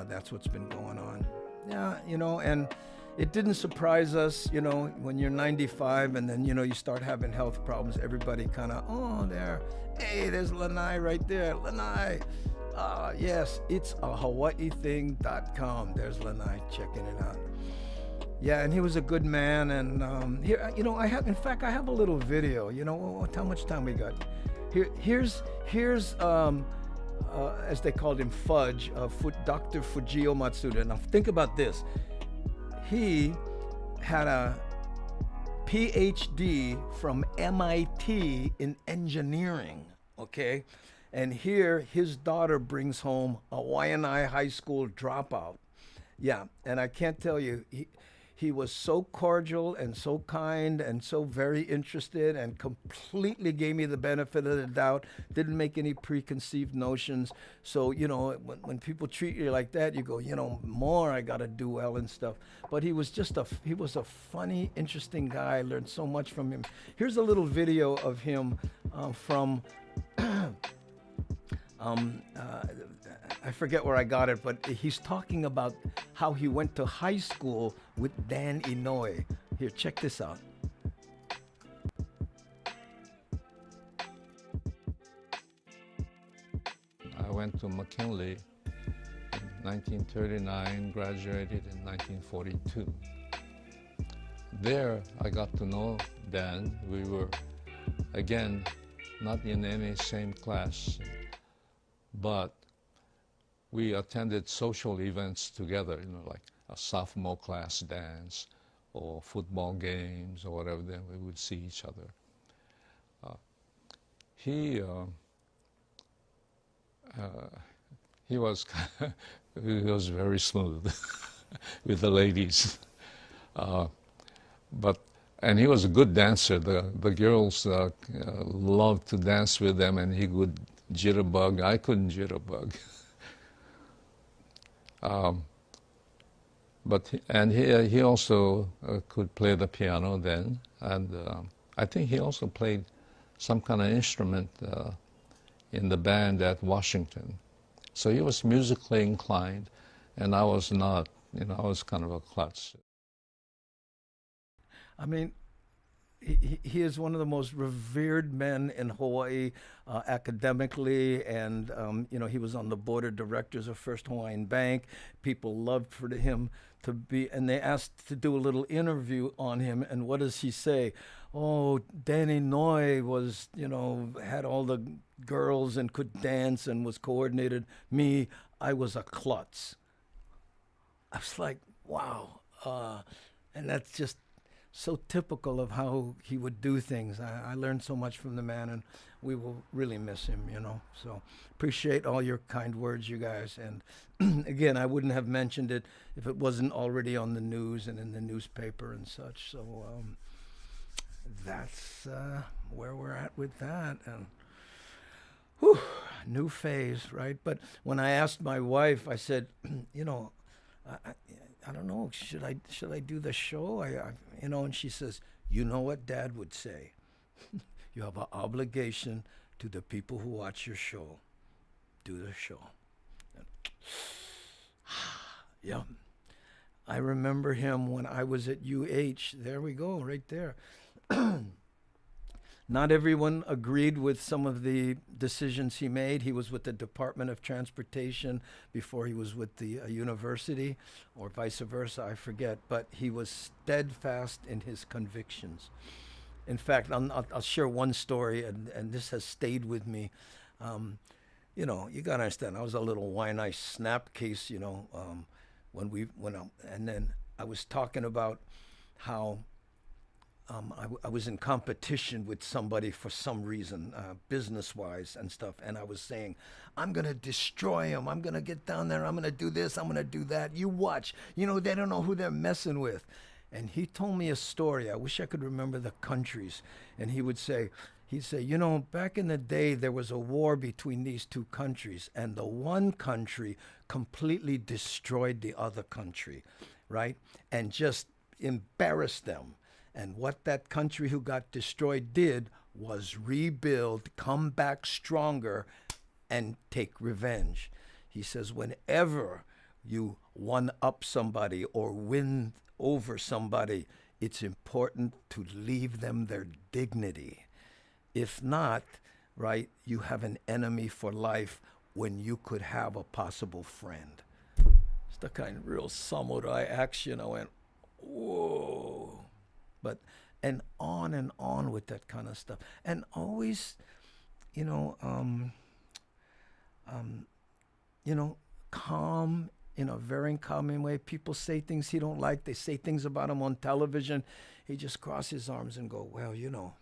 that's what's been going on. Yeah, and it didn't surprise us, when you're 95 and then, you start having health problems. Everybody kind of, hey, there's Lanai right there. Lanai. Yes, it's a HawaiiThing.com. There's Lanai checking it out. Yeah, and he was a good man. And here, I have a little video. How much time we got? Here's as they called him, Fudge, Dr. Fujio Matsuda. Now think about this. He had a PhD from MIT in engineering, okay? And here, his daughter brings home a Waianae High School dropout. Yeah, and I can't tell you, he was so cordial and so kind and so very interested and completely gave me the benefit of the doubt, didn't make any preconceived notions. So, you know, when people treat you like that, you go, you know, more I got to do well and stuff. But he was he was a funny, interesting guy. I learned so much from him. Here's a little video of him from I forget where I got it, but he's talking about how he went to high school with Dan Inouye. Here, check this out. I went to McKinley in 1939, graduated in 1942. There, I got to know Dan. We were, again, not in any same class, but we attended social events together, you know, like a sophomore class dance or football games or whatever, then we would see each other. He was he was very smooth with the ladies, and he was a good dancer. The girls loved to dance with him, and he would jitterbug. I couldn't jitterbug. He also could play the piano then, and I think he also played some kind of instrument in the band at Washington. So he was musically inclined, and I was not. You know, I was kind of a klutz. I mean, he is one of the most revered men in Hawaii academically, and you know, he was on the board of directors of First Hawaiian Bank. People loved for him to be, and they asked to do a little interview on him, and what does he say? Oh, Danny Noy was, you know, had all the girls and could dance and was coordinated. Me, I was a klutz. I was like, wow. And that's just so typical of how he would do things. I learned so much from the man, and we will really miss him, you know. So appreciate all your kind words, you guys. And again, I wouldn't have mentioned it if it wasn't already on the news and in the newspaper and such. So that's where we're at with that. And whew, new phase, right? But when I asked my wife, I said, you know, I don't know, should I do the show? You know, and she says, you know what Dad would say. You have an obligation to the people who watch your show. Do the show. Yeah. I remember him when I was at UH. There we go, right there. Not everyone agreed with some of the decisions he made. He was with the Department of Transportation before he was with the university, or vice versa, I forget. But he was steadfast in his convictions. In fact, I'll share one story, and this has stayed with me. You know, you gotta understand, I was a little wine-ice snapcase, you know, and then I was talking about how I was in competition with somebody for some reason, business-wise and stuff, and I was saying, I'm going to destroy him. I'm going to get down there. I'm going to do this. I'm going to do that. You watch. You know, they don't know who they're messing with. And he told me a story. I wish I could remember the countries. And he'd say, you know, back in the day, there was a war between these two countries, and the one country completely destroyed the other country, right? And just embarrassed them. And what that country who got destroyed did was rebuild, come back stronger, and take revenge. He says, whenever you one up somebody or win over somebody, it's important to leave them their dignity. If not, right, you have an enemy for life when you could have a possible friend. It's the kind of real samurai action. I went, whoa. But, and on with that kind of stuff. And always, you know, calm, in a very calming way. People say things he don't like. They say things about him on television. He just crosses his arms and go, well, you know,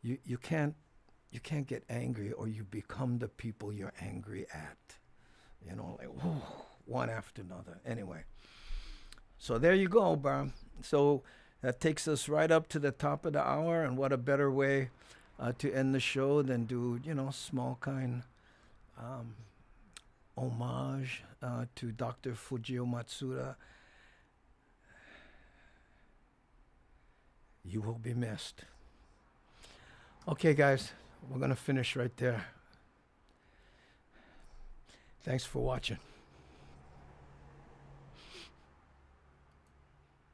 you can't get angry, or you become the people you're angry at. You know, like, whoa, one after another. Anyway, so there you go, bro. So that takes us right up to the top of the hour, and what a better way to end the show than do, small kind homage to Dr. Fujio Matsuda. You will be missed. Okay, guys, we're going to finish right there. Thanks for watching.